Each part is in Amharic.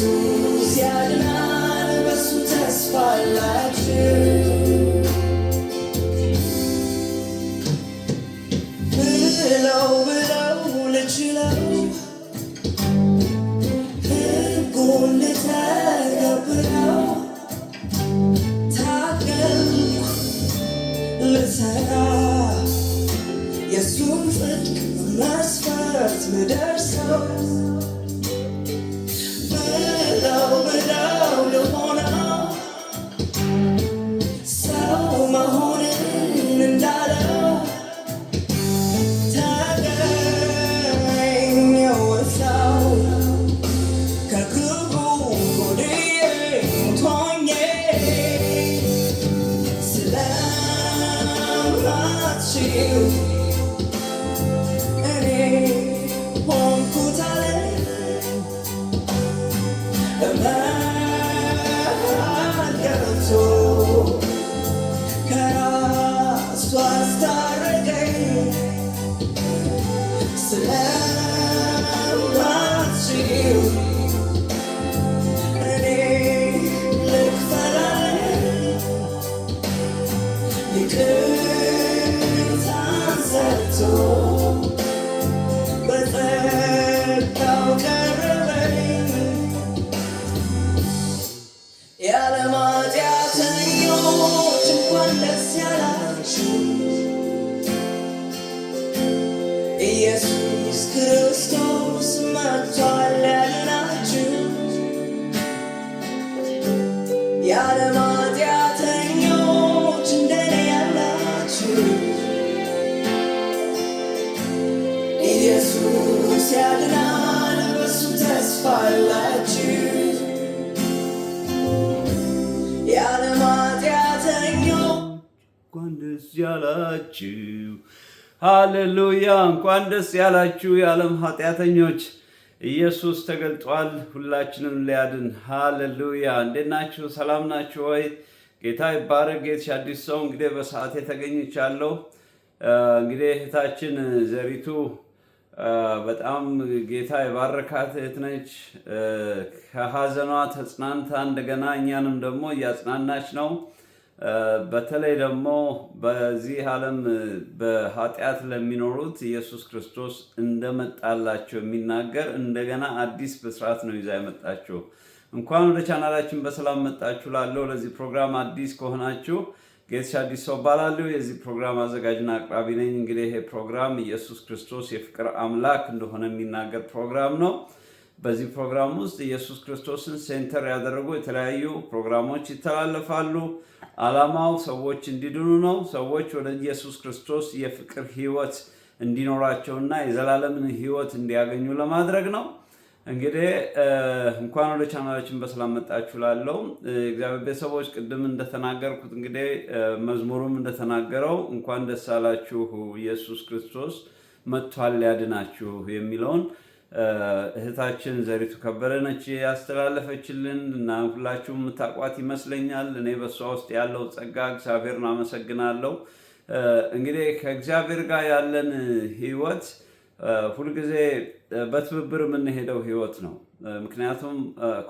ኢየሱስ ያድናል በሱ ተስፋ አላችሁ ብለው ልችለው ሕጉን ልተገብረው ታገልኩ ልሰራ የሱን ጽድቅ መስፈርት ልደርሰው ብለው ልሆነው ሰው መሆንን እንዳለው ተገኘው ሰው ከክብሩ ጎድዬ ሞቶኜ ስለማትችል እኔ ሆንኩት አለ ገብቶ ከራሱ አስታረቀኝ ስለማትችል እኔ ልክፈል ይቅርታን ሰጥቶ በጸጋው ቀረበኝ የዓለም ኃጢአተኞች እንኳን ደስ ያላችሁ ኢየሱስ ክርስቶስ መጥቷል ሊያድናችሁ የዓለም ኃጢአተኞች እንደኔ ያላችሁ ኢየሱስ ያድናል በሱ ተስፋ አላችሁ የዓለም ኃጢአተኞች እንኳን ደስ ያላችሁ። ሃሌሉያ! እንኳን ደስ ያላችሁ የዓለም ኃጢአተኞች። ኢየሱስ ተገልጧል ሁላችንም ሊያድን። ሃሌሉያ! እንዴት ናችሁ? ሰላም ናችሁ ወይ? ጌታ ይባረክ። ጌትሽ አዲስ ሰው እንግዲህ በሰዓት ተገኝቻለሁ። እንግዲህ እህታችን ዘሪቱ በጣም ጌታ የባረካት እህት ነች። ከሐዘኗ ተጽናንታ እንደገና እኛንም ደግሞ እያጽናናች ነው። በተለይ ደግሞ በዚህ ዓለም በኃጢአት ለሚኖሩት ኢየሱስ ክርስቶስ እንደመጣላቸው የሚናገር እንደገና አዲስ ብስራት ነው ይዛ የመጣችው። እንኳን ወደ ቻናላችን በሰላም መጣችሁ ላለው ለዚህ ፕሮግራም አዲስ ከሆናችሁ ጌትሽ አዲስ ሰው እባላለሁ። የዚህ ፕሮግራም አዘጋጅና አቅራቢ ነኝ። እንግዲህ ይሄ ፕሮግራም ኢየሱስ ክርስቶስ የፍቅር አምላክ እንደሆነ የሚናገር ፕሮግራም ነው። በዚህ ፕሮግራም ውስጥ ኢየሱስ ክርስቶስን ሴንተር ያደረጉ የተለያዩ ፕሮግራሞች ይተላለፋሉ። ዓላማው ሰዎች እንዲድኑ ነው። ሰዎች ወደ ኢየሱስ ክርስቶስ የፍቅር ሕይወት እንዲኖራቸውና የዘላለምን ሕይወት እንዲያገኙ ለማድረግ ነው። እንግዲህ እንኳን ወደ ቻናላችን በሰላም መጣችሁ ላለው እግዚአብሔር ቤተሰቦች፣ ቅድም እንደተናገርኩት እንግዲህ መዝሙሩም እንደተናገረው እንኳን ደስ አላችሁ ኢየሱስ ክርስቶስ መጥቷል ሊያድናችሁ የሚለውን እህታችን ዘሪቱ ከበደ ነች ያስተላለፈችልን እና ሁላችሁም የምታውቋት ይመስለኛል። እኔ በሷ ውስጥ ያለው ጸጋ እግዚአብሔርን አመሰግናለሁ። እንግዲህ ከእግዚአብሔር ጋር ያለን ህይወት ሁልጊዜ በትብብር የምንሄደው ህይወት ነው። ምክንያቱም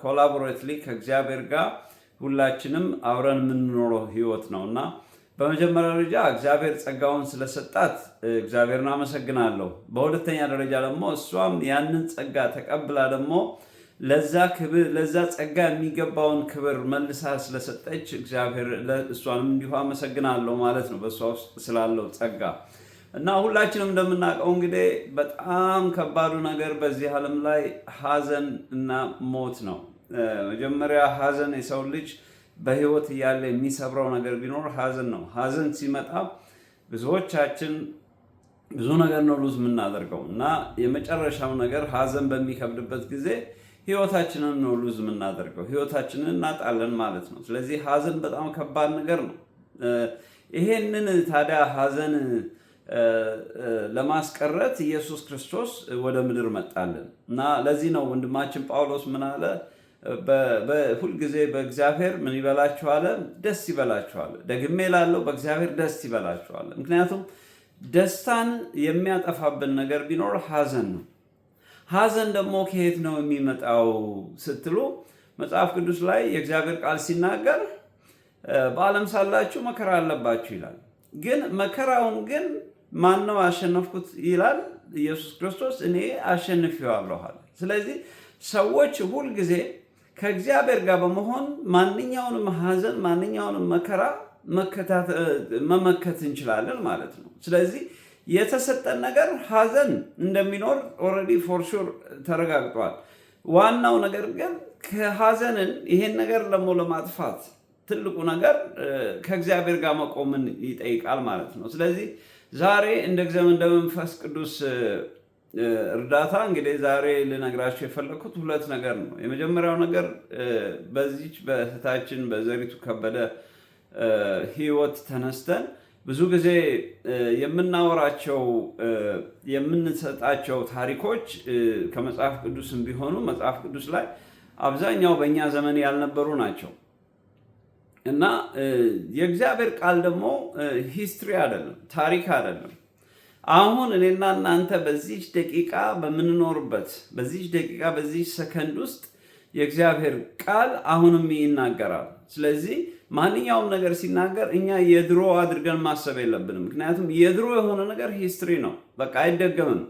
ኮላቦሬትሊ ከእግዚአብሔር ጋር ሁላችንም አብረን የምንኖረው ህይወት ነው እና በመጀመሪያ ደረጃ እግዚአብሔር ጸጋውን ስለሰጣት እግዚአብሔርን አመሰግናለሁ። በሁለተኛ ደረጃ ደግሞ እሷም ያንን ጸጋ ተቀብላ ደግሞ ለዛ ጸጋ የሚገባውን ክብር መልሳ ስለሰጠች እግዚአብሔር እሷንም እንዲሁ አመሰግናለሁ ማለት ነው በእሷ ውስጥ ስላለው ጸጋ። እና ሁላችንም እንደምናውቀው እንግዲህ በጣም ከባዱ ነገር በዚህ ዓለም ላይ ሐዘን እና ሞት ነው። መጀመሪያ ሐዘን የሰው ልጅ በህይወት እያለ የሚሰብረው ነገር ቢኖር ሐዘን ነው። ሐዘን ሲመጣ ብዙዎቻችን ብዙ ነገር ነው ሉዝ የምናደርገው እና የመጨረሻው ነገር ሐዘን በሚከብድበት ጊዜ ህይወታችንን ነው ሉዝ የምናደርገው፣ ህይወታችንን እናጣለን ማለት ነው። ስለዚህ ሐዘን በጣም ከባድ ነገር ነው። ይሄንን ታዲያ ሐዘን ለማስቀረት ኢየሱስ ክርስቶስ ወደ ምድር መጣልን እና ለዚህ ነው ወንድማችን ጳውሎስ ምን አለ? ሁልጊዜ በእግዚአብሔር ምን ይበላችኋል? ደስ ይበላችኋል። ደግሜ እላለሁ በእግዚአብሔር ደስ ይበላችኋል። ምክንያቱም ደስታን የሚያጠፋብን ነገር ቢኖር ሐዘን ነው። ሐዘን ደግሞ ከየት ነው የሚመጣው ስትሉ መጽሐፍ ቅዱስ ላይ የእግዚአብሔር ቃል ሲናገር በዓለም ሳላችሁ መከራ አለባችሁ ይላል። ግን መከራውን ግን ማን ነው አሸነፍኩት ይላል? ኢየሱስ ክርስቶስ እኔ አሸንፌዋለሁ አለ። ስለዚህ ሰዎች ሁልጊዜ ከእግዚአብሔር ጋር በመሆን ማንኛውንም ሐዘን ማንኛውንም መከራ መመከት እንችላለን ማለት ነው። ስለዚህ የተሰጠን ነገር ሐዘን እንደሚኖር ኦልሬዲ ፎር ሹር ተረጋግጧል። ዋናው ነገር ግን ከሐዘንን ይሄን ነገር ደግሞ ለማጥፋት ትልቁ ነገር ከእግዚአብሔር ጋር መቆምን ይጠይቃል ማለት ነው። ስለዚህ ዛሬ እንደ መንፈስ ቅዱስ እርዳታ እንግዲህ ዛሬ ልነግራችሁ የፈለኩት ሁለት ነገር ነው። የመጀመሪያው ነገር በዚች በእህታችን በዘሪቱ ከበደ ህይወት ተነስተን ብዙ ጊዜ የምናወራቸው የምንሰጣቸው ታሪኮች ከመጽሐፍ ቅዱስም ቢሆኑ መጽሐፍ ቅዱስ ላይ አብዛኛው በእኛ ዘመን ያልነበሩ ናቸው እና የእግዚአብሔር ቃል ደግሞ ሂስትሪ አይደለም፣ ታሪክ አይደለም። አሁን እኔና እናንተ በዚህ ደቂቃ በምንኖርበት በዚህ ደቂቃ በዚህ ሰከንድ ውስጥ የእግዚአብሔር ቃል አሁንም ይናገራል። ስለዚህ ማንኛውም ነገር ሲናገር እኛ የድሮ አድርገን ማሰብ የለብንም። ምክንያቱም የድሮ የሆነ ነገር ሂስትሪ ነው፣ በቃ አይደገምም።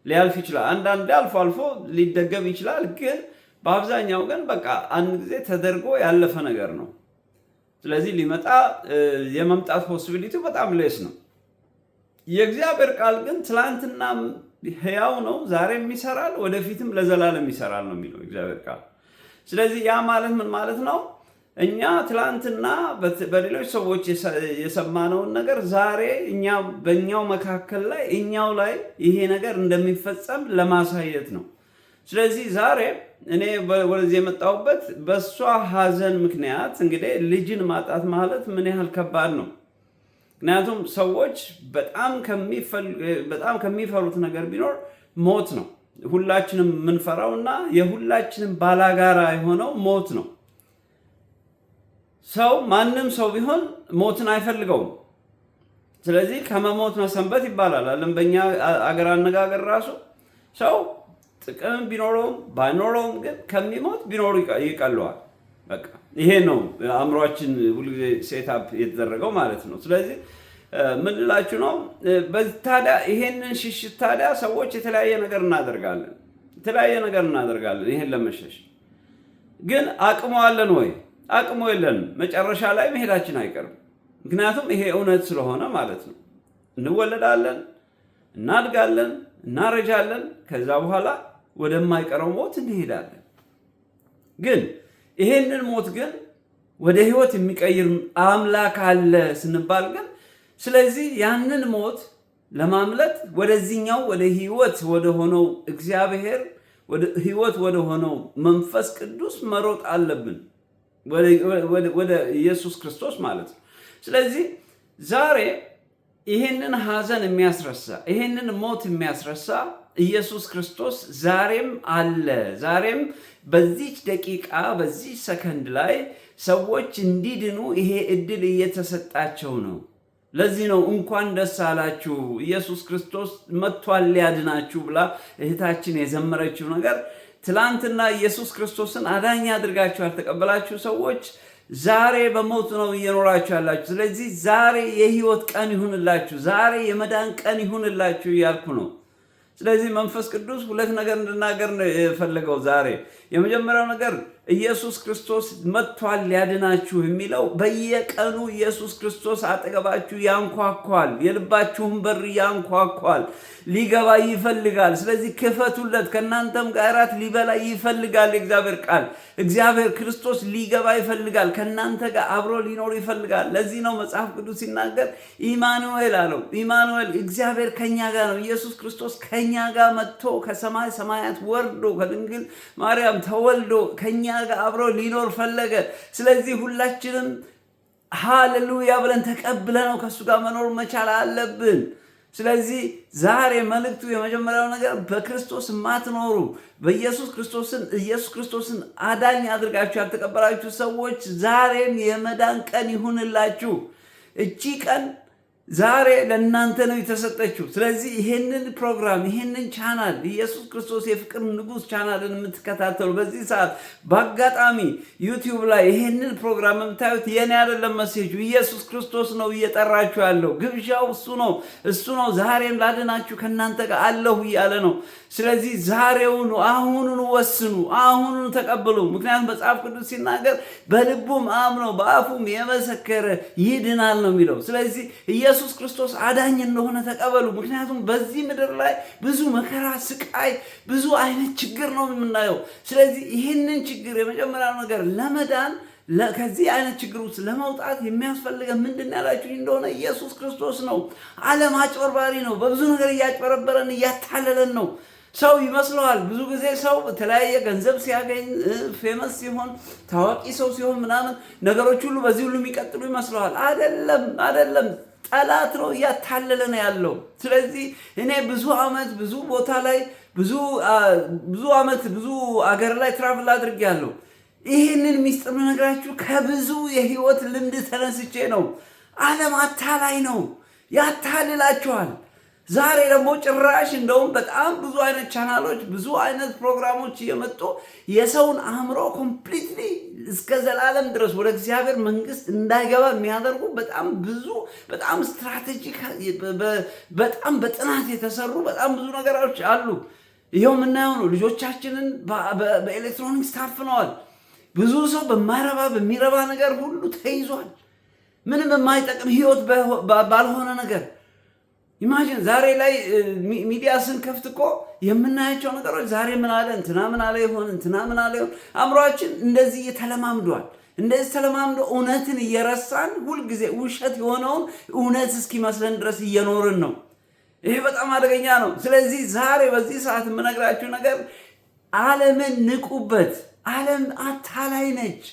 ሊያልፍ ይችላል፣ አንዳንዴ አልፎ አልፎ ሊደገም ይችላል። ግን በአብዛኛው ግን በቃ አንድ ጊዜ ተደርጎ ያለፈ ነገር ነው። ስለዚህ ሊመጣ የመምጣት ፖሲቢሊቲው በጣም ሌስ ነው። የእግዚአብሔር ቃል ግን ትላንትና ሕያው ነው፣ ዛሬም ይሰራል፣ ወደፊትም ለዘላለም ይሰራል ነው የሚለው እግዚአብሔር ቃል። ስለዚህ ያ ማለት ምን ማለት ነው? እኛ ትላንትና በሌሎች ሰዎች የሰማነውን ነገር ዛሬ እኛ በእኛው መካከል ላይ እኛው ላይ ይሄ ነገር እንደሚፈጸም ለማሳየት ነው። ስለዚህ ዛሬ እኔ ወደዚህ የመጣሁበት በእሷ ሐዘን ምክንያት እንግዲህ ልጅን ማጣት ማለት ምን ያህል ከባድ ነው። ምክንያቱም ሰዎች በጣም ከሚፈሩት ነገር ቢኖር ሞት ነው። ሁላችንም የምንፈራውና የሁላችንም ባላጋራ የሆነው ሞት ነው። ማንም ሰው ቢሆን ሞትን አይፈልገውም። ስለዚህ ከመሞት መሰንበት ይባላል አለም በእኛ አገር አነጋገር ራሱ ሰው ጥቅም ቢኖረውም ባይኖረውም ግን ከሚሞት ቢኖር ይቀለዋል። በቃ ይሄ ነው አእምሯችን ሁልጊዜ ሴታፕ የተደረገው ማለት ነው። ስለዚህ ምን ልላችሁ ነው? ታዲያ ይሄንን ሽሽት ታዲያ ሰዎች የተለያየ ነገር እናደርጋለን ይሄን ለመሸሽ። ግን አቅሙ አለን ወይ? አቅሙ የለንም። መጨረሻ ላይ መሄዳችን አይቀርም። ምክንያቱም ይሄ እውነት ስለሆነ ማለት ነው። እንወለዳለን፣ እናድጋለን፣ እናረጃለን። ከዛ በኋላ ወደማይቀረው ሞት እንሄዳለን። ግን ይሄንን ሞት ግን ወደ ህይወት የሚቀይር አምላክ አለ ስንባል ግን ስለዚህ ያንን ሞት ለማምለጥ ወደዚህኛው ወደ ህይወት ወደ ሆነው እግዚአብሔር ወደ ህይወት ወደ ሆነው መንፈስ ቅዱስ መሮጥ አለብን፣ ወደ ኢየሱስ ክርስቶስ ማለት ነው። ስለዚህ ዛሬ ይሄንን ሐዘን የሚያስረሳ ይሄንን ሞት የሚያስረሳ ኢየሱስ ክርስቶስ ዛሬም አለ። ዛሬም በዚህ ደቂቃ በዚህ ሰከንድ ላይ ሰዎች እንዲድኑ ይሄ እድል እየተሰጣቸው ነው። ለዚህ ነው እንኳን ደስ አላችሁ ኢየሱስ ክርስቶስ መጥቷል ሊያድናችሁ ብላ እህታችን የዘመረችው ነገር። ትላንትና ኢየሱስ ክርስቶስን አዳኝ አድርጋችሁ ያልተቀበላችሁ ሰዎች ዛሬ በሞት ነው እየኖራችሁ ያላችሁ። ስለዚህ ዛሬ የህይወት ቀን ይሁንላችሁ፣ ዛሬ የመዳን ቀን ይሁንላችሁ እያልኩ ነው። ስለዚህ መንፈስ ቅዱስ ሁለት ነገር እንድናገር ነው የፈለገው ዛሬ። የመጀመሪያው ነገር ኢየሱስ ክርስቶስ መጥቷል ሊያድናችሁ የሚለው በየቀኑ ኢየሱስ ክርስቶስ አጠገባችሁ ያንኳኳል፣ የልባችሁን በር ያንኳኳል፣ ሊገባ ይፈልጋል። ስለዚህ ክፈቱለት። ከእናንተም ጋር እራት ሊበላ ይፈልጋል። የእግዚአብሔር ቃል እግዚአብሔር ክርስቶስ ሊገባ ይፈልጋል፣ ከእናንተ ጋር አብሮ ሊኖር ይፈልጋል። ለዚህ ነው መጽሐፍ ቅዱስ ሲናገር ኢማኑኤል አለው። ኢማኑኤል እግዚአብሔር ከኛ ጋር ነው። ኢየሱስ ክርስቶስ ከኛ ጋር መጥቶ ከሰማይ ሰማያት ወርዶ ከድንግል ማርያም ተወልዶ ከኛ ጋር አብሮ ሊኖር ፈለገ። ስለዚህ ሁላችንም ሃሌሉያ ብለን ተቀብለነው ከሱ ጋር መኖር መቻል አለብን። ስለዚህ ዛሬ መልእክቱ የመጀመሪያው ነገር በክርስቶስ ማትኖሩ ኢየሱስ ክርስቶስን አዳኝ አድርጋችሁ ያልተቀበላችሁ ሰዎች ዛሬም የመዳን ቀን ይሁንላችሁ። እቺ ቀን ዛሬ ለእናንተ ነው የተሰጠችው። ስለዚህ ይሄንን ፕሮግራም ይሄንን ቻናል ኢየሱስ ክርስቶስ የፍቅር ንጉሥ ቻናልን የምትከታተሉ በዚህ ሰዓት በአጋጣሚ ዩቲዩብ ላይ ይሄንን ፕሮግራም የምታዩት የኔ አይደለም፣ መሴጁ ኢየሱስ ክርስቶስ ነው እየጠራችሁ ያለው። ግብዣው እሱ ነው። ዛሬም ላድናችሁ ከእናንተ ጋር አለሁ እያለ ነው። ስለዚህ ዛሬውኑ አሁኑን ወስኑ፣ አሁኑን ተቀበሉ። ምክንያቱም መጽሐፍ ቅዱስ ሲናገር በልቡም አምኖ በአፉም የመሰከረ ይድናል ነው የሚለው። ስለዚህ ኢየሱስ ክርስቶስ አዳኝ እንደሆነ ተቀበሉ። ምክንያቱም በዚህ ምድር ላይ ብዙ መከራ፣ ስቃይ፣ ብዙ አይነት ችግር ነው የምናየው። ስለዚህ ይህንን ችግር የመጀመሪያው ነገር ለመዳን ከዚህ አይነት ችግር ውስጥ ለመውጣት የሚያስፈልገ ምንድን ያላችሁኝ እንደሆነ ኢየሱስ ክርስቶስ ነው። ዓለም አጭበርባሪ ነው። በብዙ ነገር እያጭበረበረን እያታለለን ነው። ሰው ይመስለዋል። ብዙ ጊዜ ሰው የተለያየ ገንዘብ ሲያገኝ ፌመስ ሲሆን ታዋቂ ሰው ሲሆን ምናምን ነገሮች ሁሉ በዚህ ሁሉ የሚቀጥሉ ይመስለዋል። አይደለም። ጠላት ነው እያታለለ ነው ያለው። ስለዚህ እኔ ብዙ ዓመት ብዙ ቦታ ላይ ብዙ ዓመት ብዙ አገር ላይ ትራቭል አድርጌያለሁ። ይህንን ሚስጥር ነግራችሁ ከብዙ የህይወት ልምድ ተነስቼ ነው። ዓለም አታላይ ነው፣ ያታልላችኋል። ዛሬ ደግሞ ጭራሽ እንደውም በጣም ብዙ አይነት ቻናሎች ብዙ አይነት ፕሮግራሞች እየመጡ የሰውን አእምሮ ኮምፕሊትሊ እስከ ዘላለም ድረስ ወደ እግዚአብሔር መንግስት እንዳይገባ የሚያደርጉ በጣም ስትራቴጂክ በጣም በጥናት የተሰሩ በጣም ብዙ ነገሮች አሉ። ይኸው የምናየው ነው። ልጆቻችንን በኤሌክትሮኒክስ ታፍነዋል። ብዙ ሰው በሚረባ ነገር ሁሉ ተይዟል። ምንም የማይጠቅም ህይወት ባልሆነ ነገር ኢማጂን። ዛሬ ላይ ሚዲያ ስንከፍት እኮ የምናያቸው ነገሮች ዛሬ ምን አለ እንትና ምን አለ ይሆን እንትና ምን አለ ይሆን። አእምሯችን እንደዚህ ተለማምዷል። እንደዚህ ተለማምዶ እውነትን እየረሳን ሁልጊዜ ውሸት የሆነውን እውነት እስኪመስለን ድረስ እየኖርን ነው። ይሄ በጣም አደገኛ ነው። ስለዚህ ዛሬ በዚህ ሰዓት የምነግራችሁ ነገር ዓለምን ንቁበት። ዓለም አታላይ ነች።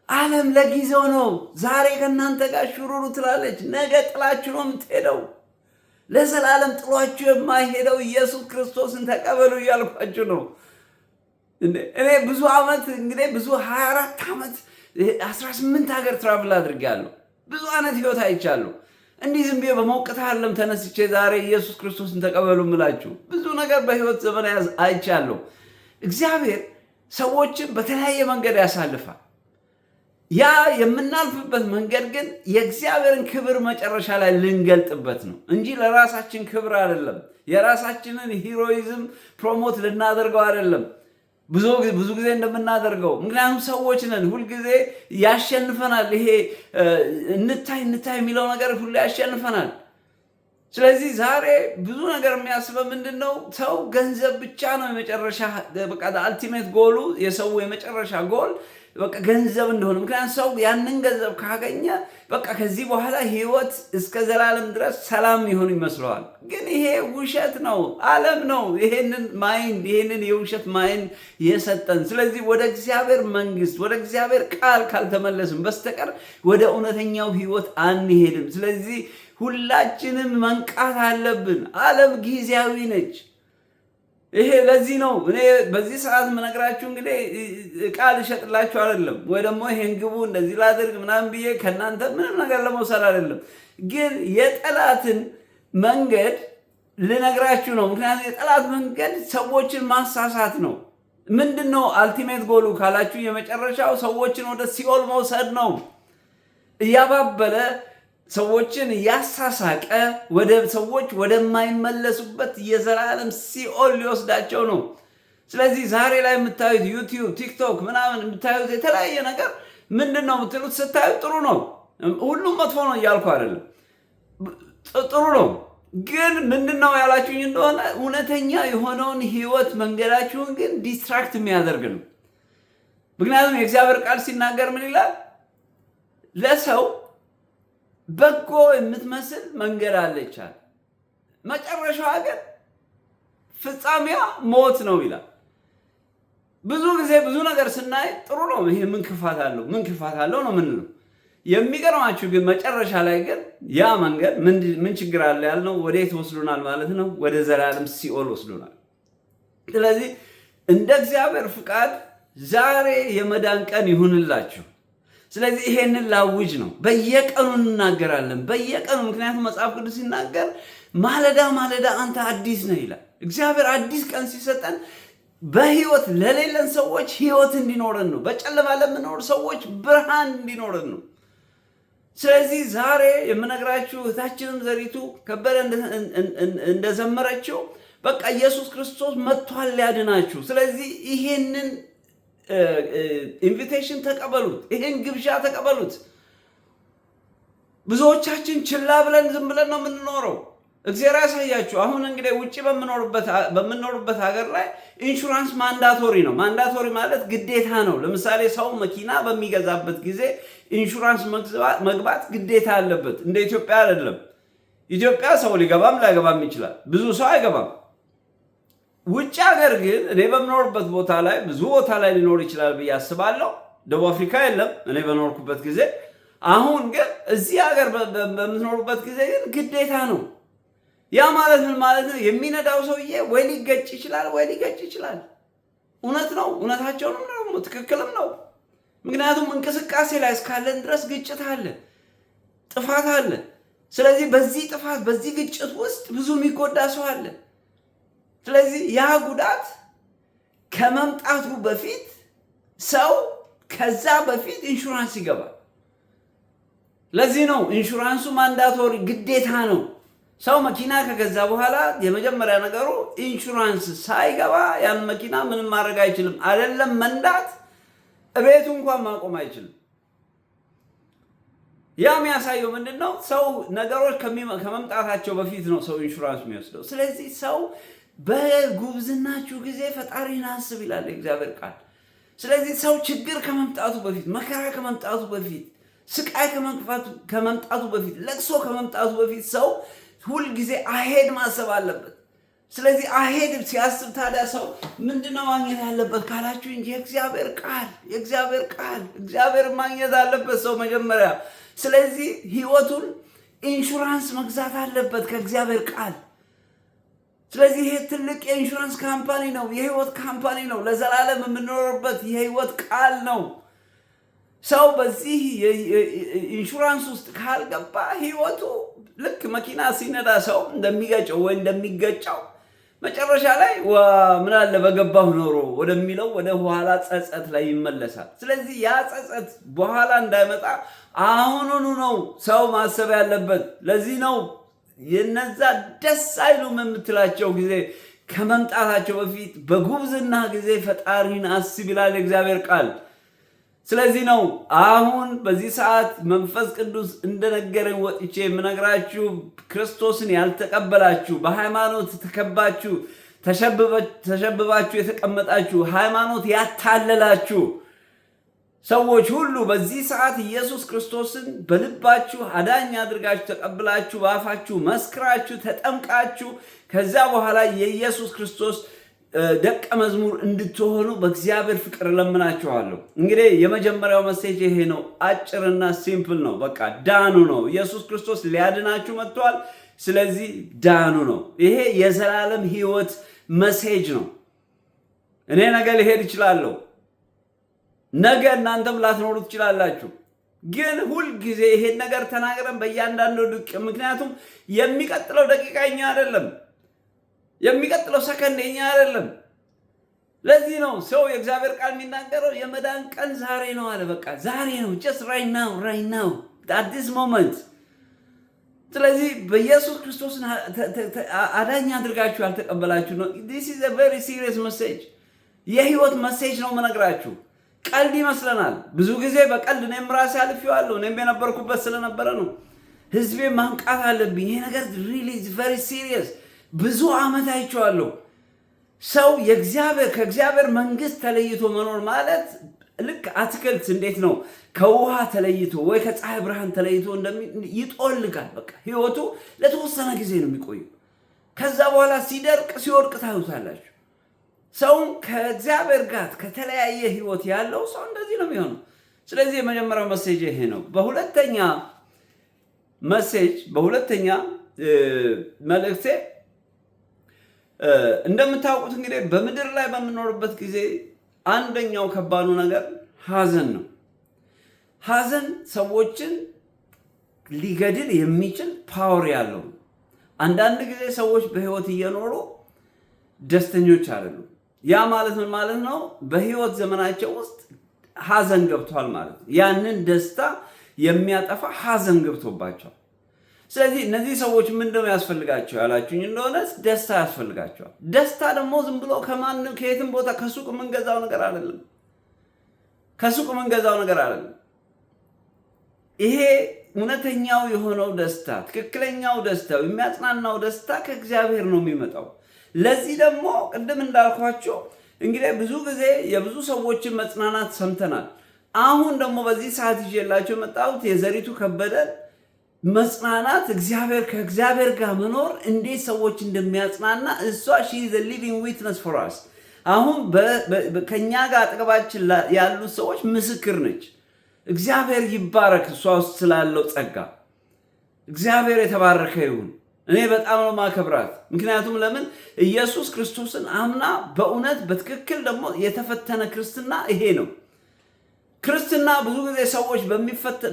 ዓለም ለጊዜው ነው። ዛሬ ከእናንተ ጋር ሽሩሩ ትላለች፣ ነገ ጥላችሁ ነው የምትሄደው። ለዘላለም ጥሏችሁ የማይሄደው ኢየሱስ ክርስቶስን ተቀበሉ እያልኳችሁ ነው። እኔ ብዙ ዓመት እንግዲህ ብዙ 24 ዓመት 18 ሀገር ትራቭል አድርጌያለሁ። ብዙ አይነት ህይወት አይቻለሁ። እንዲህ ዝም ብዬ በሞቅታ ዓለም ተነስቼ ዛሬ ኢየሱስ ክርስቶስን ተቀበሉ ምላችሁ ብዙ ነገር በህይወት ዘመን አይቻለሁ። እግዚአብሔር ሰዎችን በተለያየ መንገድ ያሳልፋል። ያ የምናልፍበት መንገድ ግን የእግዚአብሔርን ክብር መጨረሻ ላይ ልንገልጥበት ነው እንጂ ለራሳችን ክብር አይደለም። የራሳችንን ሂሮይዝም ፕሮሞት ልናደርገው አይደለም ብዙ ጊዜ እንደምናደርገው። ምክንያቱም ሰዎች ነን፣ ሁልጊዜ ያሸንፈናል። ይሄ እንታይ የሚለው ነገር ሁሉ ያሸንፈናል። ስለዚህ ዛሬ ብዙ ነገር የሚያስበው ምንድን ነው? ሰው ገንዘብ ብቻ ነው የመጨረሻ በቃ አልቲሜት ጎሉ፣ የሰው የመጨረሻ ጎል በቃ ገንዘብ እንደሆነ። ምክንያቱም ሰው ያንን ገንዘብ ካገኘ በቃ ከዚህ በኋላ ህይወት እስከ ዘላለም ድረስ ሰላም ይሆን ይመስለዋል። ግን ይሄ ውሸት ነው። ዓለም ነው ይሄንን የውሸት ማይንድ የሰጠን። ስለዚህ ወደ እግዚአብሔር መንግስት ወደ እግዚአብሔር ቃል ካልተመለስም በስተቀር ወደ እውነተኛው ህይወት አንሄድም። ስለዚህ ሁላችንም መንቃት አለብን። ዓለም ጊዜያዊ ነች። ይሄ ለዚህ ነው እኔ በዚህ ሰዓት የምነግራችሁ። እንግዲህ ቃል እሸጥላችሁ አይደለም፣ ወይ ደግሞ ይሄን ግቡ እንደዚህ ላድርግ ምናምን ብዬ ከእናንተ ምንም ነገር ለመውሰድ አይደለም። ግን የጠላትን መንገድ ልነግራችሁ ነው። ምክንያቱም የጠላት መንገድ ሰዎችን ማሳሳት ነው። ምንድን ነው አልቲሜት ጎሉ ካላችሁ የመጨረሻው ሰዎችን ወደ ሲኦል መውሰድ ነው። እያባበለ ሰዎችን እያሳሳቀ ሰዎች ወደማይመለሱበት የዘላለም ሲኦል ሊወስዳቸው ነው። ስለዚህ ዛሬ ላይ የምታዩት ዩቲዩብ፣ ቲክቶክ ምናምን የምታዩት የተለያየ ነገር ምንድን ነው የምትሉት? ስታዩት ጥሩ ነው። ሁሉም መጥፎ ነው እያልኩ አይደለም፣ ጥሩ ነው። ግን ምንድን ነው ያላችሁኝ እንደሆነ እውነተኛ የሆነውን ህይወት መንገዳችሁን ግን ዲስትራክት የሚያደርግ ነው። ምክንያቱም የእግዚአብሔር ቃል ሲናገር ምን ይላል? ለሰው በጎ የምትመስል መንገድ አለቻል፣ መጨረሻዋ ግን ፍጻሜዋ ሞት ነው ይላል። ብዙ ጊዜ ብዙ ነገር ስናይ ጥሩ ነው፣ ይሄ ምን ክፋት አለው ነው ምንለው። የሚገርማችሁ ግን መጨረሻ ላይ ግን ያ መንገድ ምን ችግር አለ ያልነው ወዴት ወስዶናል ማለት ነው? ወደ ዘላለም ሲኦል ወስዶናል። ስለዚህ እንደ እግዚአብሔር ፍቃድ ዛሬ የመዳን ቀን ይሁንላችሁ። ስለዚህ ይሄንን ላውጅ ነው። በየቀኑ እንናገራለን፣ በየቀኑ ምክንያቱም መጽሐፍ ቅዱስ ሲናገር ማለዳ ማለዳ አንተ አዲስ ነህ ይላል። እግዚአብሔር አዲስ ቀን ሲሰጠን በህይወት ለሌለን ሰዎች ህይወት እንዲኖረን ነው። በጨለማ ለምንኖር ሰዎች ብርሃን እንዲኖረን ነው። ስለዚህ ዛሬ የምነግራችሁ እህታችንም ዘሪቱ ከበደ እንደዘመረችው በቃ ኢየሱስ ክርስቶስ መጥቷል ሊያድናችሁ። ስለዚህ ይሄንን ኢንቪቴሽን ተቀበሉት፣ ይሄን ግብዣ ተቀበሉት። ብዙዎቻችን ችላ ብለን ዝም ብለን ነው የምንኖረው። እግዚአብሔር ያሳያችሁ። አሁን እንግዲህ ውጪ በምንኖርበት ሀገር ላይ ኢንሹራንስ ማንዳቶሪ ነው። ማንዳቶሪ ማለት ግዴታ ነው። ለምሳሌ ሰው መኪና በሚገዛበት ጊዜ ኢንሹራንስ መግባት ግዴታ አለበት። እንደ ኢትዮጵያ አይደለም። ኢትዮጵያ ሰው ሊገባም ላይገባም ይችላል። ብዙ ሰው አይገባም። ውጭ ሀገር ግን እኔ በምኖርበት ቦታ ላይ ብዙ ቦታ ላይ ሊኖር ይችላል ብዬ አስባለሁ። ደቡብ አፍሪካ የለም እኔ በኖርኩበት ጊዜ። አሁን ግን እዚህ ሀገር በምትኖሩበት ጊዜ ግን ግዴታ ነው። ያ ማለት ምን ማለት ነው? የሚነዳው ሰውዬ ወይ ሊገጭ ይችላል ወይ ሊገጭ ይችላል። እውነት ነው። እውነታቸውንም ነው፣ ትክክልም ነው። ምክንያቱም እንቅስቃሴ ላይ እስካለን ድረስ ግጭት አለ፣ ጥፋት አለ። ስለዚህ በዚህ ጥፋት በዚህ ግጭት ውስጥ ብዙ የሚጎዳ ሰው አለ። ስለዚህ ያ ጉዳት ከመምጣቱ በፊት ሰው ከዛ በፊት ኢንሹራንስ ይገባል። ለዚህ ነው ኢንሹራንሱ ማንዳቶሪ ግዴታ ነው። ሰው መኪና ከገዛ በኋላ የመጀመሪያ ነገሩ ኢንሹራንስ ሳይገባ ያን መኪና ምንም ማድረግ አይችልም። አይደለም መንዳት፣ እቤቱ እንኳን ማቆም አይችልም። ያ የሚያሳየው ምንድነው? ሰው ነገሮች ከመምጣታቸው በፊት ነው ሰው ኢንሹራንስ የሚወስደው። ስለዚህ ሰው በጉብዝናችሁ ጊዜ ፈጣሪን አስብ ይላል እግዚአብሔር ቃል። ስለዚህ ሰው ችግር ከመምጣቱ በፊት፣ መከራ ከመምጣቱ በፊት፣ ስቃይ ከመምጣቱ በፊት፣ ለቅሶ ከመምጣቱ በፊት ሰው ሁልጊዜ አሄድ ማሰብ አለበት። ስለዚህ አሄድ ሲያስብ ታዲያ ሰው ምንድነው ማግኘት ያለበት ካላችሁ እንጂ የእግዚአብሔር ቃል እግዚአብሔር ማግኘት አለበት ሰው መጀመሪያ። ስለዚህ ህይወቱን ኢንሹራንስ መግዛት አለበት ከእግዚአብሔር ቃል። ስለዚህ ይሄ ትልቅ የኢንሹራንስ ካምፓኒ ነው፣ የህይወት ካምፓኒ ነው። ለዘላለም የምንኖርበት የህይወት ቃል ነው። ሰው በዚህ ኢንሹራንስ ውስጥ ካልገባ ህይወቱ ልክ መኪና ሲነዳ ሰው እንደሚገጨው ወይ እንደሚገጫው መጨረሻ ላይ ምን አለ በገባሁ ኖሮ ወደሚለው ወደ ኋላ ጸጸት ላይ ይመለሳል። ስለዚህ ያ ጸጸት በኋላ እንዳይመጣ አሁኑኑ ነው ሰው ማሰብ ያለበት። ለዚህ ነው የነዛ ደስ አይሉም የምትላቸው ጊዜ ከመምጣታቸው በፊት በጉብዝና ጊዜ ፈጣሪን አስብ ይላል እግዚአብሔር ቃል። ስለዚህ ነው አሁን በዚህ ሰዓት መንፈስ ቅዱስ እንደነገረኝ ወጥቼ የምነግራችሁ ክርስቶስን ያልተቀበላችሁ፣ በሃይማኖት ተከባችሁ ተሸብባችሁ የተቀመጣችሁ፣ ሃይማኖት ያታለላችሁ ሰዎች ሁሉ በዚህ ሰዓት ኢየሱስ ክርስቶስን በልባችሁ አዳኝ አድርጋችሁ ተቀብላችሁ በአፋችሁ መስክራችሁ ተጠምቃችሁ ከዛ በኋላ የኢየሱስ ክርስቶስ ደቀ መዝሙር እንድትሆኑ በእግዚአብሔር ፍቅር ለምናችኋለሁ። እንግዲህ የመጀመሪያው መሴጅ ይሄ ነው። አጭርና ሲምፕል ነው። በቃ ዳኑ ነው። ኢየሱስ ክርስቶስ ሊያድናችሁ መጥቷል። ስለዚህ ዳኑ ነው። ይሄ የዘላለም ህይወት መሴጅ ነው። እኔ ነገ ልሄድ እችላለሁ። ነገ እናንተም ላትኖሩ ትችላላችሁ። ግን ሁልጊዜ ይሄን ነገር ተናግረን በእያንዳንዱ ምክንያቱም የሚቀጥለው ደቂቃኛ አይደለም፣ የሚቀጥለው ሰከንደኛ አይደለም። ለዚህ ነው ሰው የእግዚአብሔር ቃል የሚናገረው የመዳን ቀን ዛሬ ነው አለ። በቃ ዛሬ ነው። just right now at this moment። ስለዚህ በኢየሱስ ክርስቶስ አዳኝ አድርጋችሁ ያልተቀበላችሁ ነው። this is a very serious message። የህይወት መሴጅ ነው መነግራችሁ። ቀልድ ይመስለናል ብዙ ጊዜ። በቀልድ እኔም ራሴ አልፌዋለሁ። እኔም የነበርኩበት ስለነበረ ነው። ህዝቤ ማንቃት አለብኝ። ይሄ ነገር really is very serious። ብዙ ዓመት አይቼዋለሁ። ሰው ከእግዚአብሔር መንግስት ተለይቶ መኖር ማለት ልክ አትክልት እንዴት ነው ከውሃ ተለይቶ ወይ ከፀሐይ ብርሃን ተለይቶ ይጦልጋል። በቃ ህይወቱ ለተወሰነ ጊዜ ነው የሚቆየው። ከዛ በኋላ ሲደርቅ ሲወድቅ ታዩታላችሁ። ሰው ከእግዚአብሔር ጋር ከተለያየ ህይወት ያለው ሰው እንደዚህ ነው የሚሆነው። ስለዚህ የመጀመሪያው መሴጅ ይሄ ነው። በሁለተኛ መልእክቴ እንደምታውቁት እንግዲህ በምድር ላይ በምንኖርበት ጊዜ አንደኛው ከባዱ ነገር ሐዘን ነው። ሐዘን ሰዎችን ሊገድል የሚችል ፓወር ያለው። አንዳንድ ጊዜ ሰዎች በህይወት እየኖሩ ደስተኞች አይደሉም። ያ ማለት ምን ማለት ነው? በህይወት ዘመናቸው ውስጥ ሐዘን ገብቷል ማለት ነው። ያንን ደስታ የሚያጠፋ ሐዘን ገብቶባቸዋል። ስለዚህ እነዚህ ሰዎች ምንድነው ያስፈልጋቸው ያላችሁኝ እንደሆነ ደስታ ያስፈልጋቸዋል። ደስታ ደግሞ ዝም ብሎ ከየትም ቦታ ከሱቅ የምንገዛው ነገር አይደለም። ከሱቅ የምንገዛው ነገር አይደለም። ይሄ እውነተኛው የሆነው ደስታ፣ ትክክለኛው ደስታ፣ የሚያጽናናው ደስታ ከእግዚአብሔር ነው የሚመጣው። ለዚህ ደግሞ ቅድም እንዳልኳቸው እንግዲህ ብዙ ጊዜ የብዙ ሰዎችን መጽናናት ሰምተናል። አሁን ደግሞ በዚህ ሰዓት ይዤላቸው የመጣሁት የዘሪቱ ከበደን መጽናናት ከእግዚአብሔር ጋር መኖር እንዴት ሰዎች እንደሚያጽናና እሷ ሺ ኢዝ ኤ ሊቪንግ ዊትነስ ፎር አስ። አሁን ከኛ ጋር አጠገባችን ያሉት ሰዎች ምስክር ነች። እግዚአብሔር ይባረክ እሷ ውስጥ ስላለው ጸጋ። እግዚአብሔር የተባረከ ይሁን። እኔ በጣም ነው ማከብራት። ምክንያቱም ለምን ኢየሱስ ክርስቶስን አምና በእውነት በትክክል ደግሞ የተፈተነ ክርስትና ይሄ ነው። ክርስትና ብዙ ጊዜ ሰዎች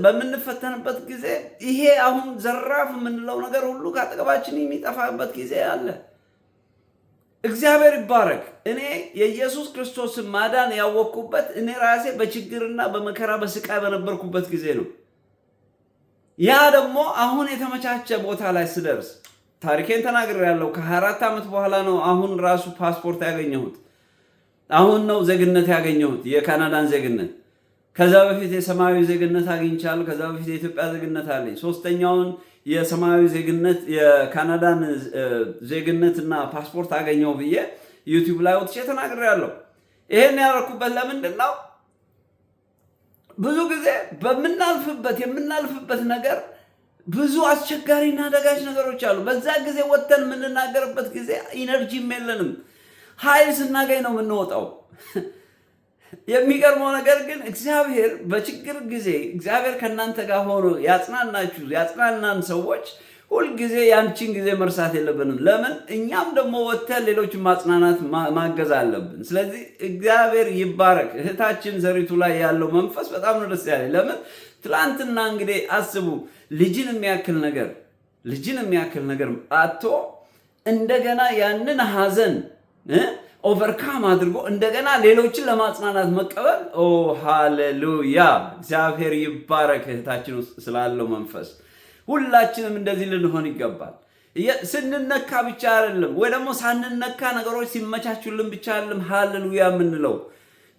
በምንፈተንበት ጊዜ ይሄ አሁን ዘራፍ የምንለው ነገር ሁሉ ከአጠገባችን የሚጠፋበት ጊዜ አለ። እግዚአብሔር ይባረክ። እኔ የኢየሱስ ክርስቶስን ማዳን ያወቅኩበት እኔ ራሴ በችግርና በመከራ በስቃይ በነበርኩበት ጊዜ ነው። ያ ደግሞ አሁን የተመቻቸ ቦታ ላይ ስደርስ ታሪኬን ተናግሬያለሁ። ከ24 ዓመት በኋላ ነው አሁን ራሱ ፓስፖርት ያገኘሁት። አሁን ነው ዜግነት ያገኘሁት፣ የካናዳን ዜግነት። ከዛ በፊት የሰማያዊ ዜግነት አግኝቻለሁ። ከዛ በፊት የኢትዮጵያ ዜግነት አለኝ። ሶስተኛውን የሰማያዊ ዜግነት የካናዳን ዜግነትና ፓስፖርት አገኘው ብዬ ዩቲዩብ ላይ ወጥቼ ተናግሬያለሁ። ይሄን ያደረኩበት ለምንድን ነው? ብዙ ጊዜ የምናልፍበት ነገር ብዙ አስቸጋሪና አደጋች ነገሮች አሉ። በዛ ጊዜ ወጥተን የምንናገርበት ጊዜ ኢነርጂም የለንም። ኃይል ስናገኝ ነው የምንወጣው። የሚገርመው ነገር ግን እግዚአብሔር በችግር ጊዜ እግዚአብሔር ከእናንተ ጋር ሆኖ ያጽናናን ሰዎች ሁልጊዜ ያንቺን ጊዜ መርሳት የለብንም። ለምን? እኛም ደግሞ ወጥተን ሌሎችን ማጽናናት ማገዝ አለብን። ስለዚህ እግዚአብሔር ይባረክ። እህታችን ዘሪቱ ላይ ያለው መንፈስ በጣም ነው ደስ ያለኝ። ለምን? ትላንትና እንግዲህ አስቡ፣ ልጅን የሚያክል ነገር አጥቶ እንደገና ያንን ሐዘን ኦቨርካም አድርጎ እንደገና ሌሎችን ለማጽናናት መቀበል። ኦ ሃሌሉያ! እግዚአብሔር ይባረክ። እህታችን ውስጥ ስላለው መንፈስ ሁላችንም እንደዚህ ልንሆን ይገባል። ስንነካ ብቻ አይደለም፣ ወይ ደግሞ ሳንነካ ነገሮች ሲመቻቹልን ብቻ አይደለም ሃሌሉያ የምንለው።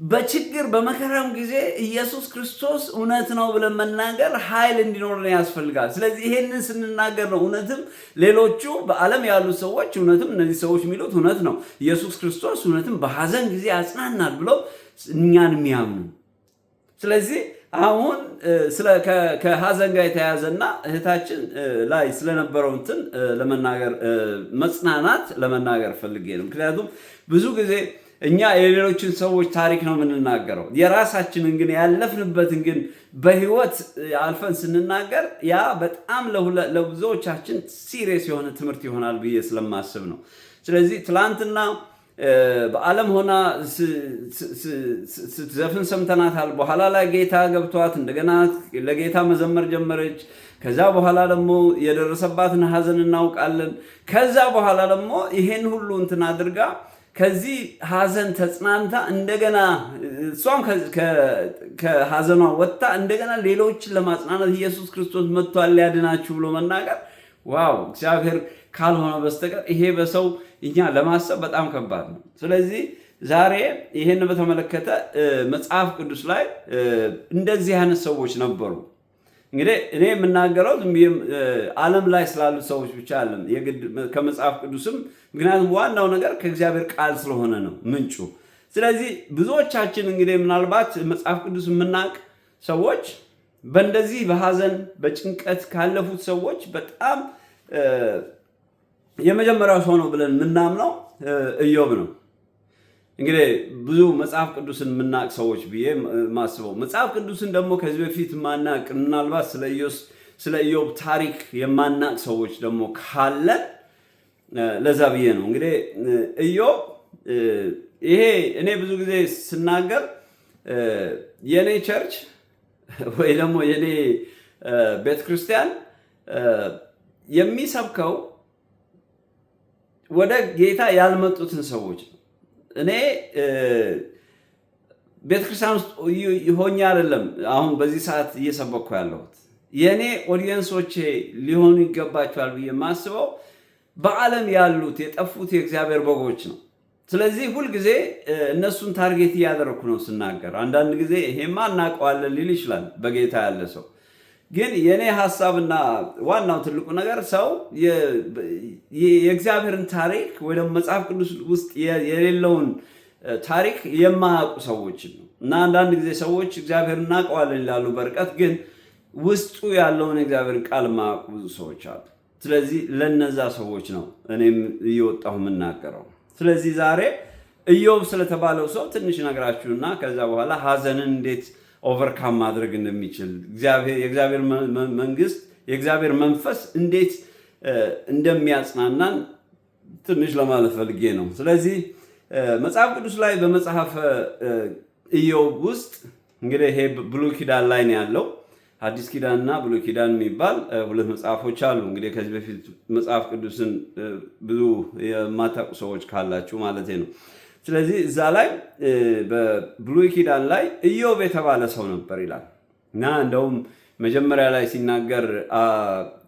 በችግር በመከራም ጊዜ ኢየሱስ ክርስቶስ እውነት ነው ብለን መናገር ኃይል እንዲኖረን ያስፈልጋል። ስለዚህ ይሄንን ስንናገር ነው እውነትም ሌሎቹ በዓለም ያሉ ሰዎች እውነትም እነዚህ ሰዎች የሚሉት እውነት ነው፣ ኢየሱስ ክርስቶስ እውነትም በሐዘን ጊዜ ያጽናናል ብለው እኛን የሚያምኑ። ስለዚህ አሁን ከሐዘን ጋር የተያያዘና እህታችን ላይ ስለነበረው እንትን መጽናናት ለመናገር ፈልጌ ነው። ምክንያቱም ብዙ ጊዜ እኛ የሌሎችን ሰዎች ታሪክ ነው የምንናገረው፣ የራሳችንን ግን ያለፍንበትን ግን በህይወት አልፈን ስንናገር ያ በጣም ለብዙዎቻችን ሲሪየስ የሆነ ትምህርት ይሆናል ብዬ ስለማስብ ነው። ስለዚህ ትላንትና በዓለም ሆና ስትዘፍን ሰምተናታል። በኋላ ላይ ጌታ ገብቷት እንደገና ለጌታ መዘመር ጀመረች። ከዛ በኋላ ደግሞ የደረሰባትን ሐዘን እናውቃለን። ከዛ በኋላ ደግሞ ይሄን ሁሉ እንትን አድርጋ ከዚህ ሐዘን ተጽናንታ እንደገና እሷም ከሐዘኗ ወጥታ እንደገና ሌሎችን ለማጽናናት ኢየሱስ ክርስቶስ መጥቷል ሊያድናችሁ ብሎ መናገር፣ ዋው! እግዚአብሔር ካልሆነ በስተቀር ይሄ በሰው እኛ ለማሰብ በጣም ከባድ ነው። ስለዚህ ዛሬ ይሄን በተመለከተ መጽሐፍ ቅዱስ ላይ እንደዚህ አይነት ሰዎች ነበሩ። እንግዲህ እኔ የምናገረው ዓለም ላይ ስላሉት ሰዎች ብቻ አይደለም፣ የግድ ከመጽሐፍ ቅዱስም፣ ምክንያቱም ዋናው ነገር ከእግዚአብሔር ቃል ስለሆነ ነው ምንጩ። ስለዚህ ብዙዎቻችን እንግዲህ ምናልባት መጽሐፍ ቅዱስ የምናውቅ ሰዎች በእንደዚህ በሐዘን በጭንቀት ካለፉት ሰዎች በጣም የመጀመሪያው ሰው ነው ብለን የምናምነው ኢዮብ ነው። እንግዲህ ብዙ መጽሐፍ ቅዱስን የምናውቅ ሰዎች ብዬ ማስበው፣ መጽሐፍ ቅዱስን ደግሞ ከዚህ በፊት ማናውቅ ምናልባት ስለ ኢዮብ ታሪክ የማናውቅ ሰዎች ደግሞ ካለን ለዛ ብዬ ነው። እንግዲህ ኢዮብ ይሄ እኔ ብዙ ጊዜ ስናገር የኔ ቸርች ወይ ደግሞ የኔ ቤተክርስቲያን የሚሰብከው ወደ ጌታ ያልመጡትን ሰዎች ነው። እኔ ቤተክርስቲያን ውስጥ ሆኜ አይደለም አሁን በዚህ ሰዓት እየሰበኩ ያለሁት። የኔ ኦዲየንሶቼ ሊሆኑ ይገባቸዋል ብዬ የማስበው በዓለም ያሉት የጠፉት የእግዚአብሔር በጎች ነው። ስለዚህ ሁልጊዜ እነሱን ታርጌት እያደረኩ ነው ስናገር። አንዳንድ ጊዜ ይሄማ እናውቀዋለን ሊል ይችላል በጌታ ያለ ሰው። ግን የኔ ሐሳብና ዋናው ትልቁ ነገር ሰው የእግዚአብሔርን ታሪክ ወይ ደግሞ መጽሐፍ ቅዱስ ውስጥ የሌለውን ታሪክ የማያውቁ ሰዎችን ነው። እና አንዳንድ ጊዜ ሰዎች እግዚአብሔርን እናውቀዋለን ይላሉ በርቀት፣ ግን ውስጡ ያለውን የእግዚአብሔርን ቃል የማያውቁ ብዙ ሰዎች አሉ። ስለዚህ ለነዛ ሰዎች ነው እኔም እየወጣሁ የምናገረው። ስለዚህ ዛሬ ኢዮብ ስለተባለው ሰው ትንሽ ነግራችሁና ከዛ በኋላ ሐዘንን እንዴት ኦቨርካም ማድረግ እንደሚችል የእግዚአብሔር መንግስት የእግዚአብሔር መንፈስ እንዴት እንደሚያጽናናን ትንሽ ለማለት ፈልጌ ነው። ስለዚህ መጽሐፍ ቅዱስ ላይ በመጽሐፈ ኢዮብ ውስጥ እንግዲህ ይሄ ብሉይ ኪዳን ላይ ነው ያለው። አዲስ ኪዳንና ብሉይ ኪዳን የሚባል ሁለት መጽሐፎች አሉ። እንግዲህ ከዚህ በፊት መጽሐፍ ቅዱስን ብዙ የማታውቁ ሰዎች ካላችሁ ማለት ነው። ስለዚህ እዛ ላይ በብሉይ ኪዳን ላይ ኢዮብ የተባለ ሰው ነበር ይላል እና እንደውም መጀመሪያ ላይ ሲናገር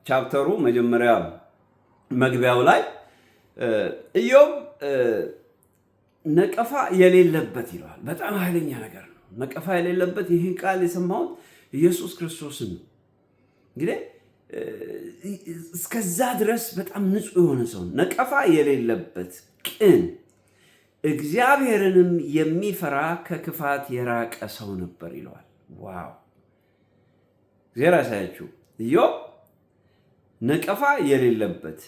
ቻፕተሩ መጀመሪያ መግቢያው ላይ ኢዮብ ነቀፋ የሌለበት ይለዋል። በጣም ኃይለኛ ነገር ነው። ነቀፋ የሌለበት ይህን ቃል የሰማሁት ኢየሱስ ክርስቶስን ነው። እንግዲህ እስከዛ ድረስ በጣም ንጹህ የሆነ ሰው ነቀፋ የሌለበት ቅን፣ እግዚአብሔርንም የሚፈራ ከክፋት የራቀ ሰው ነበር ይለዋል። ዋው! እግዚአብሔር ያሳያችሁ። ኢዮብ ነቀፋ የሌለበት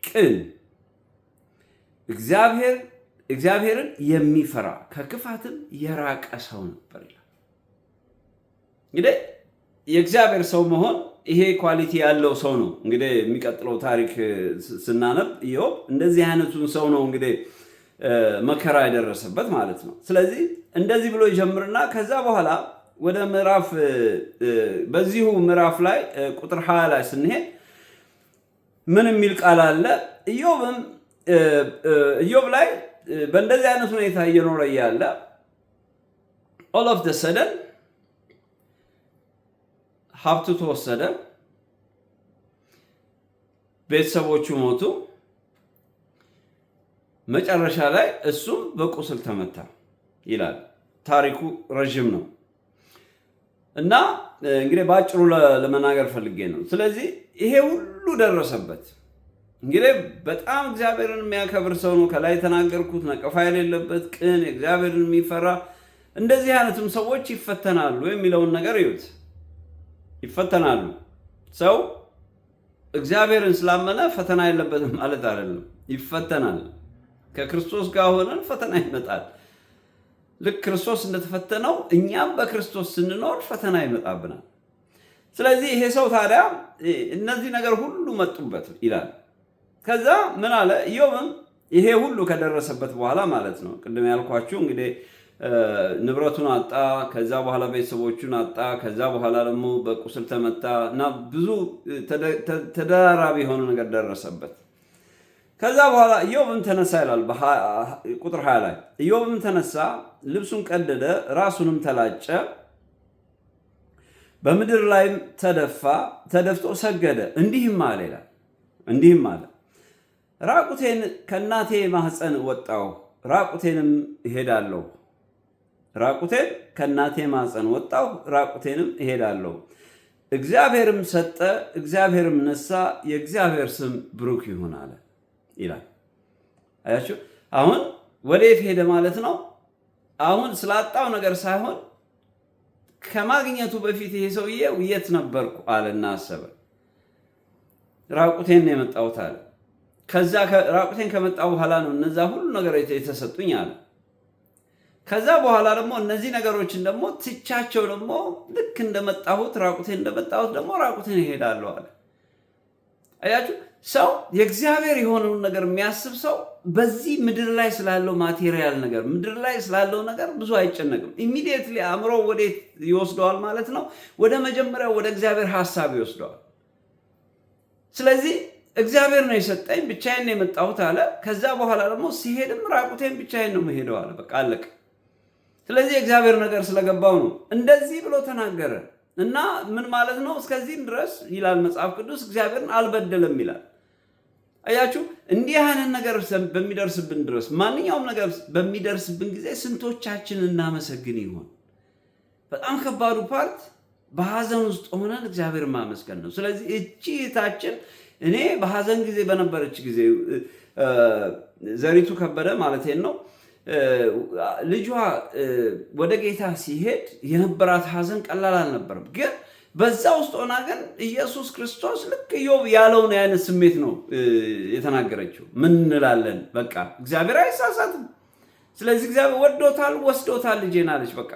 ቅን፣ እግዚአብሔርን የሚፈራ ከክፋትም የራቀ ሰው ነበር ይላል። እንግዲህ የእግዚአብሔር ሰው መሆን ይሄ ኳሊቲ ያለው ሰው ነው። እንግዲህ የሚቀጥለው ታሪክ ስናነብ ኢዮብ እንደዚህ አይነቱን ሰው ነው እንግዲህ መከራ የደረሰበት ማለት ነው። ስለዚህ እንደዚህ ብሎ ይጀምርና ከዛ በኋላ ወደ ምዕራፍ በዚሁ ምዕራፍ ላይ ቁጥር 20 ላይ ስንሄድ ምን የሚል ቃል አለ? ኢዮብ ላይ በእንደዚህ አይነት ሁኔታ እየኖረ ያለ all of the sudden ሀብቱ ተወሰደ፣ ቤተሰቦቹ ሞቱ፣ መጨረሻ ላይ እሱም በቁስል ተመታ ይላል። ታሪኩ ረጅም ነው እና እንግዲህ ባጭሩ ለመናገር ፈልጌ ነው። ስለዚህ ይሄ ሁሉ ደረሰበት። እንግዲህ በጣም እግዚአብሔርን የሚያከብር ሰው ነው። ከላይ የተናገርኩት ነቀፋ የሌለበት ቅን፣ እግዚአብሔርን የሚፈራ እንደዚህ አይነትም ሰዎች ይፈተናሉ የሚለውን ነገር ይዩት። ይፈተናሉ። ሰው እግዚአብሔርን ስላመነ ፈተና የለበትም ማለት አይደለም። ይፈተናል። ከክርስቶስ ጋር ሆነን ፈተና ይመጣል። ልክ ክርስቶስ እንደተፈተነው እኛም በክርስቶስ ስንኖር ፈተና ይመጣብናል። ስለዚህ ይሄ ሰው ታዲያ እነዚህ ነገር ሁሉ መጡበት ይላል። ከዛ ምን አለ? ኢዮብም ይሄ ሁሉ ከደረሰበት በኋላ ማለት ነው፣ ቅድም ያልኳችሁ እንግዲህ ንብረቱን አጣ፣ ከዛ በኋላ ቤተሰቦቹን አጣ፣ ከዛ በኋላ ደግሞ በቁስል ተመታ እና ብዙ ተደራራቢ የሆነ ነገር ደረሰበት። ከዛ በኋላ ኢዮብም ተነሳ ይላል ቁጥር 20 ላይ ኢዮብም ተነሳ፣ ልብሱን ቀደደ፣ ራሱንም ተላጨ፣ በምድር ላይም ተደፍቶ ሰገደ፣ እንዲህም አለ ይላል። እንዲህም አለ፣ ራቁቴን ከእናቴ ማህፀን ወጣሁ፣ ራቁቴንም እሄዳለሁ። ራቁቴን ከእናቴ ማህፀን ወጣሁ፣ ራቁቴንም እሄዳለሁ። እግዚአብሔርም ሰጠ፣ እግዚአብሔርም ነሳ፣ የእግዚአብሔር ስም ብሩክ ይሁን አለ ይላል። አያችሁ፣ አሁን ወዴት ሄደ ማለት ነው? አሁን ስላጣው ነገር ሳይሆን ከማግኘቱ በፊት ይሄ ሰውዬ የት ነበርኩ አለና አሰበ። ራቁቴን ነው የመጣሁት አለ። ከዛ ራቁቴን ከመጣሁ በኋላ ነው እነዛ ሁሉ ነገር የተሰጡኝ አለ። ከዛ በኋላ ደግሞ እነዚህ ነገሮችን ደግሞ ትቻቸው ደግሞ ልክ እንደመጣሁት ራቁቴን እንደመጣሁት ደግሞ ራቁቴን እሄዳለሁ አለ። አያችሁ፣ ሰው የእግዚአብሔር የሆነውን ነገር የሚያስብ ሰው በዚህ ምድር ላይ ስላለው ማቴሪያል ነገር ምድር ላይ ስላለው ነገር ብዙ አይጨነቅም። ኢሚዲየትሊ አእምሮ ወዴት ይወስደዋል ማለት ነው? ወደ መጀመሪያው ወደ እግዚአብሔር ሐሳብ ይወስደዋል። ስለዚህ እግዚአብሔር ነው የሰጠኝ፣ ብቻዬን ነው የመጣሁት አለ። ከዛ በኋላ ደግሞ ሲሄድም ራቁቴን ብቻዬን ነው መሄደው አለ። በቃ አለቀ። ስለዚህ የእግዚአብሔር ነገር ስለገባው ነው እንደዚህ ብሎ ተናገረ። እና ምን ማለት ነው? እስከዚህም ድረስ ይላል መጽሐፍ ቅዱስ እግዚአብሔርን አልበደለም ይላል። አያችሁ፣ እንዲህ አይነት ነገር በሚደርስብን ድረስ ማንኛውም ነገር በሚደርስብን ጊዜ ስንቶቻችን እናመሰግን ይሆን? በጣም ከባዱ ፓርት በሐዘን ውስጥ ሆነን እግዚአብሔር ማመስገን ነው። ስለዚህ እቺ እህታችን እኔ በሐዘን ጊዜ በነበረች ጊዜ ዘሪቱ ከበደ ማለት ነው ልጇ ወደ ጌታ ሲሄድ የነበራት ሐዘን ቀላል አልነበረም። ግን በዛ ውስጥ ሆና ግን ኢየሱስ ክርስቶስ ልክ ኢዮብ ያለውን አይነት ስሜት ነው የተናገረችው። ምን እንላለን? በቃ እግዚአብሔር አይሳሳትም። ስለዚህ እግዚአብሔር ወዶታል፣ ወስዶታል ልጄን አለች። በቃ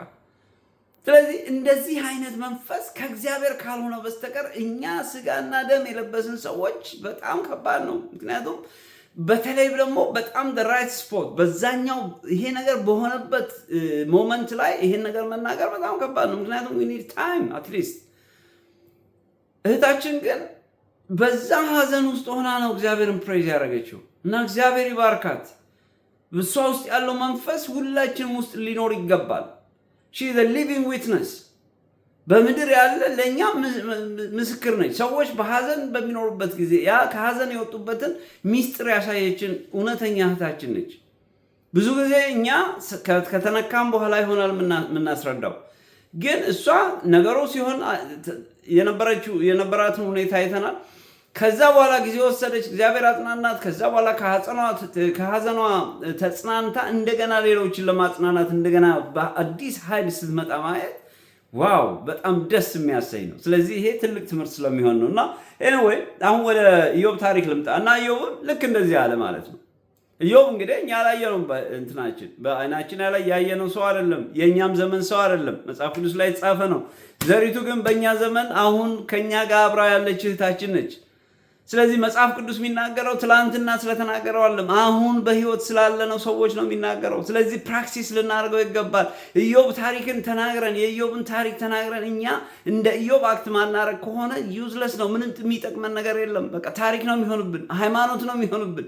ስለዚህ እንደዚህ አይነት መንፈስ ከእግዚአብሔር ካልሆነ በስተቀር እኛ ስጋና ደም የለበስን ሰዎች በጣም ከባድ ነው። ምክንያቱም በተለይ ደግሞ በጣም ራይት ስፖት በዛኛው ይሄ ነገር በሆነበት ሞመንት ላይ ይሄን ነገር መናገር በጣም ከባድ ነው። ምክንያቱም we need time at least። እህታችን ግን በዛ ሐዘን ውስጥ ሆና ነው እግዚአብሔርን ፕሬዝ ያደረገችው እና እግዚአብሔር ይባርካት። በሷ ውስጥ ያለው መንፈስ ሁላችንም ውስጥ ሊኖር ይገባል። she is a living witness። በምድር ያለ ለኛ ምስክር ነች። ሰዎች በሐዘን በሚኖሩበት ጊዜ ያ ከሐዘን የወጡበትን ሚስጥር ያሳየችን እውነተኛ እህታችን ነች። ብዙ ጊዜ እኛ ከተነካም በኋላ ይሆናል የምናስረዳው፣ ግን እሷ ነገሩ ሲሆን የነበራትን ሁኔታ አይተናል። ከዛ በኋላ ጊዜ ወሰደች፣ እግዚአብሔር አጽናናት። ከዛ በኋላ ከሐዘኗ ተጽናንታ እንደገና ሌሎችን ለማጽናናት እንደገና በአዲስ ኃይል ስትመጣ ማየት ዋው በጣም ደስ የሚያሰኝ ነው። ስለዚህ ይሄ ትልቅ ትምህርት ስለሚሆን ነው። እና ኤኒዌይ አሁን ወደ ኢዮብ ታሪክ ልምጣ እና ኢዮብ ልክ እንደዚህ አለ ማለት ነው። ኢዮብ እንግዲህ እኛ ያላየነው እንትናችን በአይናችን ያየነው ሰው አይደለም፣ የእኛም ዘመን ሰው አይደለም። መጽሐፍ ቅዱስ ላይ የተጻፈ ነው። ዘሪቱ ግን በእኛ ዘመን አሁን ከእኛ ጋር አብራ ያለች እህታችን ነች። ስለዚህ መጽሐፍ ቅዱስ የሚናገረው ትላንትና ስለተናገረው አይደለም፣ አሁን በህይወት ስላለነው ሰዎች ነው የሚናገረው። ስለዚህ ፕራክቲስ ልናደርገው ይገባል። ኢዮብ ታሪክን ተናግረን የኢዮብን ታሪክ ተናግረን እኛ እንደ ኢዮብ አክት ማናረግ ከሆነ ዩዝለስ ነው። ምንም የሚጠቅመን ነገር የለም። በቃ ታሪክ ነው የሚሆንብን፣ ሃይማኖት ነው የሚሆንብን።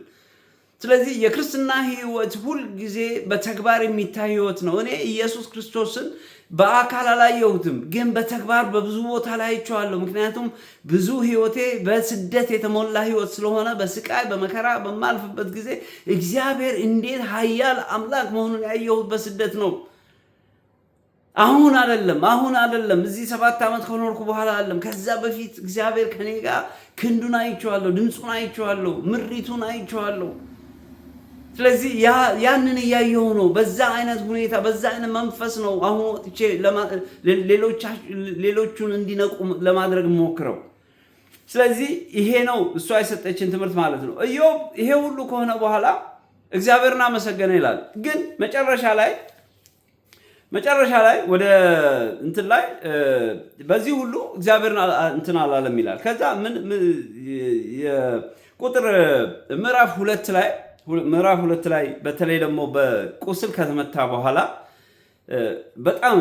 ስለዚህ የክርስትና ህይወት ሁል ጊዜ በተግባር የሚታይ ህይወት ነው። እኔ ኢየሱስ ክርስቶስን በአካል አላየሁትም፣ ግን በተግባር በብዙ ቦታ ላይ አይቼዋለሁ። ምክንያቱም ብዙ ህይወቴ በስደት የተሞላ ህይወት ስለሆነ በስቃይ በመከራ በማልፍበት ጊዜ እግዚአብሔር እንዴት ኃያል አምላክ መሆኑን ያየሁት በስደት ነው። አሁን አይደለም እዚህ 7 ዓመት ከኖርኩ በኋላ አይደለም። ከዛ በፊት እግዚአብሔር ከኔ ጋር ክንዱን አይቼዋለሁ፣ ድምፁን አይቼዋለሁ፣ ምሪቱን አይቼዋለሁ። ስለዚህ ያንን እያየሁ ነው። በዛ አይነት ሁኔታ በዛ አይነት መንፈስ ነው አሁን ወጥቼ ሌሎቹን እንዲነቁ ለማድረግ ሞክረው። ስለዚህ ይሄ ነው እሷ የሰጠችን ትምህርት ማለት ነው። ኢዮብ ይሄ ሁሉ ከሆነ በኋላ እግዚአብሔርን አመሰገነ ይላል። ግን መጨረሻ ላይ ወደ እንትን ላይ በዚህ ሁሉ እግዚአብሔርን እንትን አላለም ይላል። ከዛ ቁጥር ምዕራፍ 2 ላይ በተለይ ደግሞ በቁስል ከተመታ በኋላ በጣም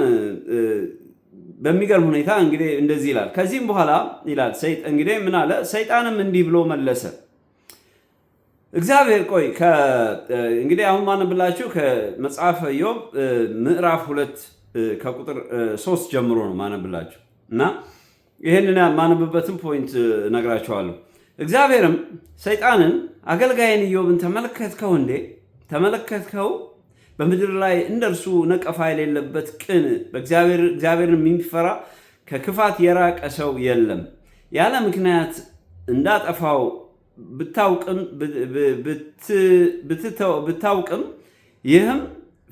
በሚገርም ሁኔታ እንግዲህ እንደዚህ ይላል። ከዚህም በኋላ ይላል እንግዲህ ምን አለ? ሰይጣንም እንዲህ ብሎ መለሰ። እግዚአብሔር እንግዲህ አሁን ማነብላችሁ ከመጽሐፈ ኢዮብ ምዕራፍ 2 ከቁጥር 3 ጀምሮ ነው ማነብላችሁ እና ይሄንን ማነብበትን ፖይንት ነግራችኋለሁ። እግዚአብሔርም ሰይጣንን አገልጋይን ኢዮብን ተመለከትከው እንዴ? ተመለከትከው? በምድር ላይ እንደርሱ ነቀፋ የሌለበት ቅን እግዚአብሔርን የሚፈራ ከክፋት የራቀ ሰው የለም። ያለ ምክንያት እንዳጠፋው ብታውቅም ይህም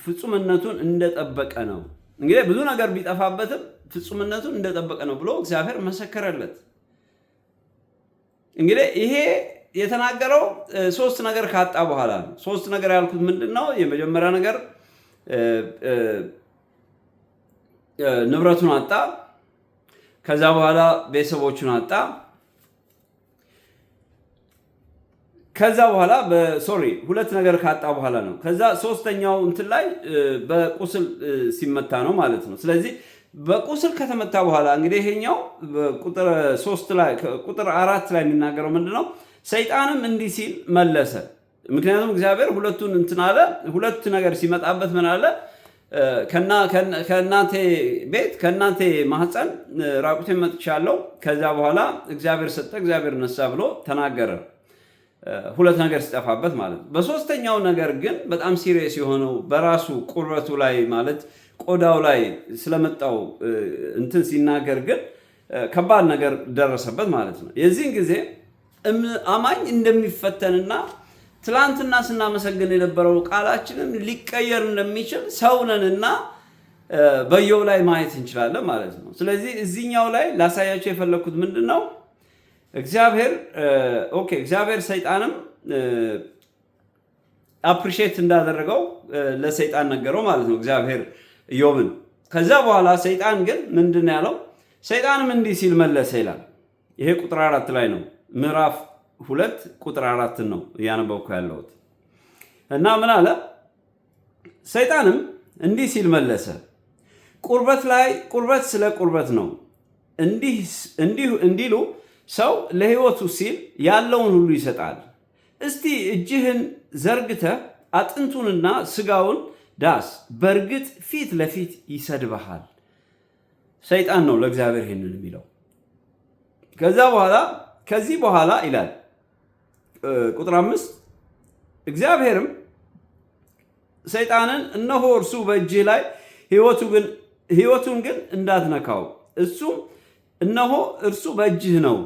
ፍጹምነቱን እንደጠበቀ ነው። እንግዲህ ብዙ ነገር ቢጠፋበትም ፍጹምነቱን እንደጠበቀ ነው ብሎ እግዚአብሔር መሰከረለት። እንግዲህ ይሄ የተናገረው 3 ነገር ካጣ በኋላ ነው። 3 ነገር ያልኩት ምንድነው? የመጀመሪያ ነገር ንብረቱን አጣ። ከዛ በኋላ ቤተሰቦቹን አጣ። ከዛ በኋላ ሁለት ነገር ካጣ በኋላ ነው። ከዛ ሶስተኛው እንትን ላይ በቁስል ሲመታ ነው ማለት ነው። ስለዚህ በቁስል ከተመታ በኋላ እንግዲህ ይሄኛው ቁጥር 4 ላይ የሚናገረው ምንድነው? ሰይጣንም እንዲህ ሲል መለሰ። ምክንያቱም እግዚአብሔር ሁለቱን እንትን አለ። ሁለት ነገር ሲመጣበት ምን አለ? ከእናንተ ቤት ከእናንተ ማህፀን ራቁቴን መጥቻለሁ። ከዛ በኋላ እግዚአብሔር ሰጠ፣ እግዚአብሔር ነሳ ብሎ ተናገረ። ሁለት ነገር ሲጠፋበት ማለት ነው። በሶስተኛው ነገር ግን በጣም ሲሪየስ የሆነው በራሱ ቁርበቱ ላይ ማለት ቆዳው ላይ ስለመጣው እንትን ሲናገር ግን ከባድ ነገር ደረሰበት ማለት ነው። የዚህን ጊዜ አማኝ እንደሚፈተንና ትላንትና ስናመሰግን የነበረው ቃላችንም ሊቀየር እንደሚችል ሰውነንና በኢዮብ ላይ ማየት እንችላለን ማለት ነው። ስለዚህ እዚህኛው ላይ ላሳያቸው የፈለኩት ምንድን ነው? እግዚአብሔር ሰይጣንም አፕሪሼት እንዳደረገው ለሰይጣን ነገረው ማለት ነው፣ እግዚአብሔር ኢዮብን። ከዛ በኋላ ሰይጣን ግን ምንድን ያለው? ሰይጣንም እንዲህ ሲል መለሰ ይላል። ይሄ ቁጥር 4 ላይ ነው። ምዕራፍ 2 ቁጥር 4 ነው እያነበብኩ ያለሁት እና ምን አለ? ሰይጣንም እንዲህ ሲል መለሰ፣ ቁርበት ስለ ቁርበት ነው እንዲሉ ሰው ለሕይወቱ ሲል ያለውን ሁሉ ይሰጣል። እስቲ እጅህን ዘርግተህ አጥንቱንና ስጋውን ዳስ፣ በእርግጥ ፊት ለፊት ይሰድብሃል። ሰይጣን ነው ለእግዚአብሔር ይሄንን የሚለው። ከዚህ በኋላ ይላል ቁጥር 5 እግዚአብሔርም ሰይጣንን እነሆ እርሱ በእጅህ ላይ ሕይወቱን ግን እንዳትነካው፣ እነሆ እርሱ በእጅህ ነው፣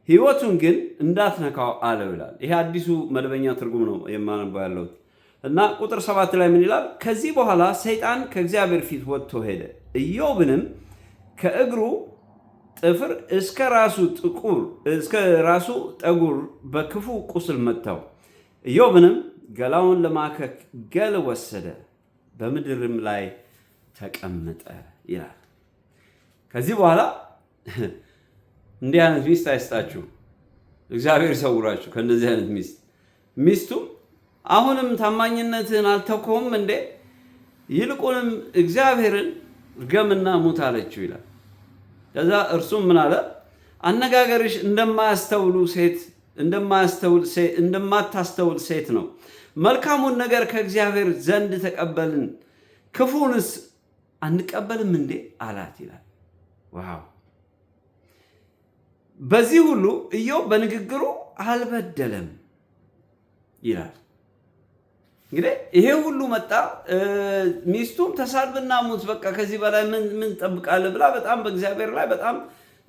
ሕይወቱን ግን እንዳትነካው አለው ይላል። ይሄ አዲሱ መደበኛ ትርጉም ነው የማነበው ያለሁት እና ቁጥር 7 ላይ ምን ይላል? ከዚህ በኋላ ሰይጣን ከእግዚአብሔር ፊት ወጥቶ ሄደ፣ ኢዮብንም ከእግሩ ጥፍር እስከ ራሱ ጠጉር በክፉ ቁስል መታው። ኢዮብንም ገላውን ለማከክ ገል ወሰደ፣ በምድርም ላይ ተቀመጠ ይላል። ከዚህ በኋላ እንዲህ አይነት ሚስት አይስጣችሁ፣ እግዚአብሔር ይሰውራችሁ ከእንደዚህ አይነት ሚስት። ሚስቱም አሁንም ታማኝነትህን አልተውከውም እንዴ? ይልቁንም እግዚአብሔርን ርገምና ሙት አለችው ይላል። ከዛ እርሱም ምን አለ? አነጋገርሽ እንደማታስተውል ሴት ነው። መልካሙን ነገር ከእግዚአብሔር ዘንድ ተቀበልን፣ ክፉንስ አንቀበልም እንዴ አላት ይላል። ዋው! በዚህ ሁሉ ኢዮብ በንግግሩ አልበደለም ይላል። እንግዲህ ይሄ ሁሉ መጣ። ሚስቱም ተሳድብና ሙት፣ በቃ ከዚህ በላይ ምን ጠብቃለህ ብላ በጣም በእግዚአብሔር ላይ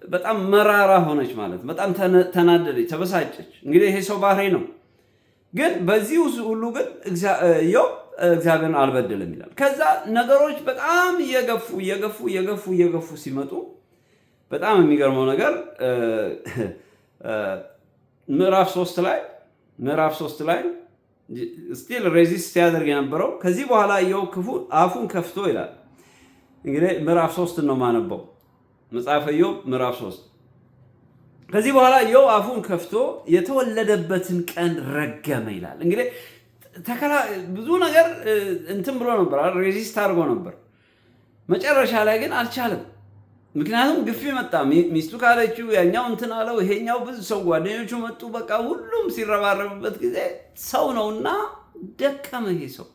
በጣም መራራ ሆነች ማለት፣ በጣም ተናደደች፣ ተበሳጨች። እንግዲህ ይሄ ሰው ባህሪ ነው። ግን በዚህ ሁሉ ግን ኢዮብ እግዚአብሔርን አልበደለም ይላል። ከዛ ነገሮች በጣም እየገፉ ሲመጡ በጣም የሚገርመው ነገር ምዕራፍ 3 ላይ ስቲል ሬዚስት ሲያደርግ የነበረው ከዚህ በኋላ ኢዮብ አፉን ከፍቶ ይላል። እንግዲህ ምዕራፍ 3 ነው ማነበው፣ መጽሐፈ ኢዮብ ምዕራፍ 3። ከዚህ በኋላ ኢዮብ አፉን ከፍቶ የተወለደበትን ቀን ረገመ ይላል። እንግዲህ ብዙ ነገር እንትን ብሎ ነበር፣ ሬዚስት አድርጎ ነበር። መጨረሻ ላይ ግን አልቻለም። ምክንያቱም ግፊ መጣ። ሚስቱ ካለችው ያኛው እንትን አለው፣ ይሄኛው ብዙ ሰው ጓደኞቹ መጡ። በቃ ሁሉም ሲረባረብበት ጊዜ ሰው ነውና ደከመ። ይሄ ሰው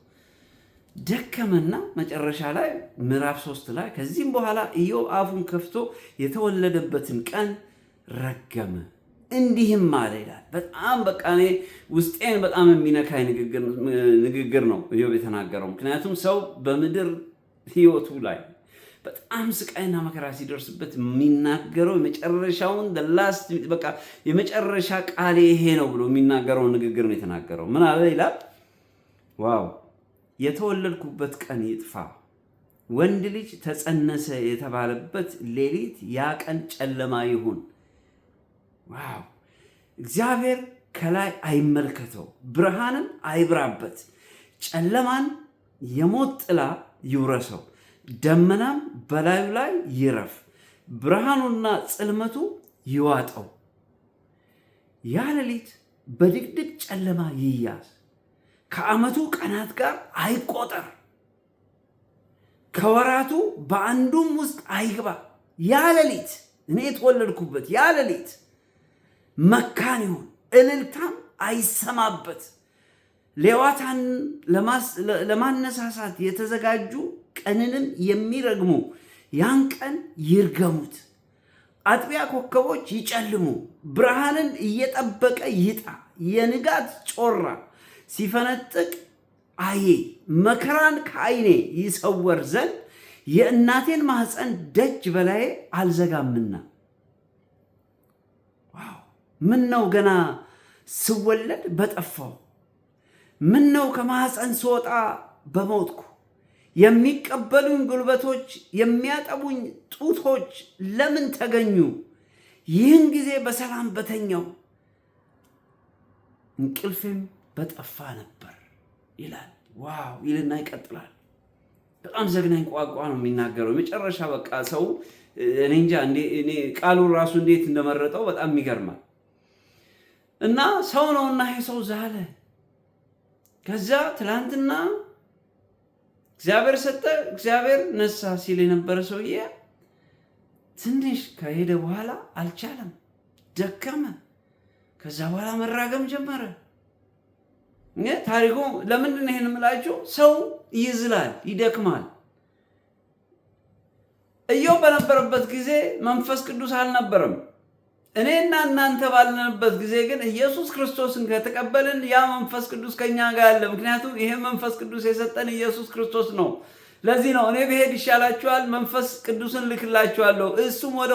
ደከመና መጨረሻ ላይ ምዕራፍ 3 ላይ ከዚህም በኋላ ኢዮብ አፉን ከፍቶ የተወለደበትን ቀን ረገመ፣ እንዲህም አለ ይላል። በጣም በቃ እኔ ውስጤን በጣም የሚነካኝ ንግግር ነው ኢዮብ የተናገረው። ምክንያቱም ሰው በምድር ህይወቱ ላይ በጣም ስቃይና መከራ ሲደርስበት የሚናገረው የመጨረሻውን በቃ የመጨረሻ ቃሌ ይሄ ነው ብሎ የሚናገረው ንግግር ነው የተናገረው። ምን አለ ይላል? ዋው! የተወለድኩበት ቀን ይጥፋ፣ ወንድ ልጅ ተጸነሰ የተባለበት ሌሊት ያ ቀን ጨለማ ይሁን። ዋው! እግዚአብሔር ከላይ አይመልከተው፣ ብርሃንም አይብራበት፣ ጨለማን የሞት ጥላ ይውረሰው፣ ደመናም በላዩ ላይ ይረፍ፣ ብርሃኑና ጽልመቱ ይዋጠው። ያ ሌሊት በድቅድቅ ጨለማ ይያዝ፣ ከዓመቱ ቀናት ጋር አይቆጠር፣ ከወራቱ በአንዱም ውስጥ አይግባ። ያ ሌሊት እኔ የተወለድኩበት ያ ሌሊት መካን ይሁን፣ እልልታም አይሰማበት። ሌዋታን ለማነሳሳት የተዘጋጁ ቀንንም የሚረግሙ ያን ቀን ይርገሙት። አጥቢያ ኮከቦች ይጨልሙ፣ ብርሃንን እየጠበቀ ይጣ። የንጋት ጮራ ሲፈነጥቅ አዬ፣ መከራን ከዓይኔ ይሰወር ዘንድ የእናቴን ማኅፀን ደጅ በላዬ አልዘጋምና። ምን ነው ገና ስወለድ በጠፋው፣ ምን ነው ከማኅፀን ስወጣ በሞትኩ። የሚቀበሉኝ ጉልበቶች፣ የሚያጠቡኝ ጡቶች ለምን ተገኙ? ይህን ጊዜ በሰላም በተኛው፣ እንቅልፌም በጠፋ ነበር ይላል። ዋው ይልና ይቀጥላል። በጣም ዘግናኝ ቋንቋ ነው የሚናገረው። የመጨረሻ በቃ ሰው እኔ እንጃ እኔ ቃሉን ራሱ እንዴት እንደመረጠው በጣም ይገርማል። እና ሰው ነውና ይሄ ሰው ዛለ። ከዛ ትላንትና እግዚአብሔር ሰጠ እግዚአብሔር ነሳ ሲል የነበረ ሰውዬ ትንሽ ከሄደ በኋላ አልቻለም፣ ደከመ። ከዛ በኋላ መራገም ጀመረ። ታሪኩ ለምንድን ነው ይሄን የምላችሁ? ሰው ይዝላል፣ ይደክማል። ኢዮብ በነበረበት ጊዜ መንፈስ ቅዱስ አልነበረም። እኔና እናንተ ባለንበት ጊዜ ግን ኢየሱስ ክርስቶስን ከተቀበልን ያ መንፈስ ቅዱስ ከኛ ጋር አለ። ምክንያቱም ይሄ መንፈስ ቅዱስ የሰጠን ኢየሱስ ክርስቶስ ነው። ለዚህ ነው እኔ ብሄድ ይሻላችኋል፣ መንፈስ ቅዱስን ልክላችኋለሁ፣ እሱም ወደ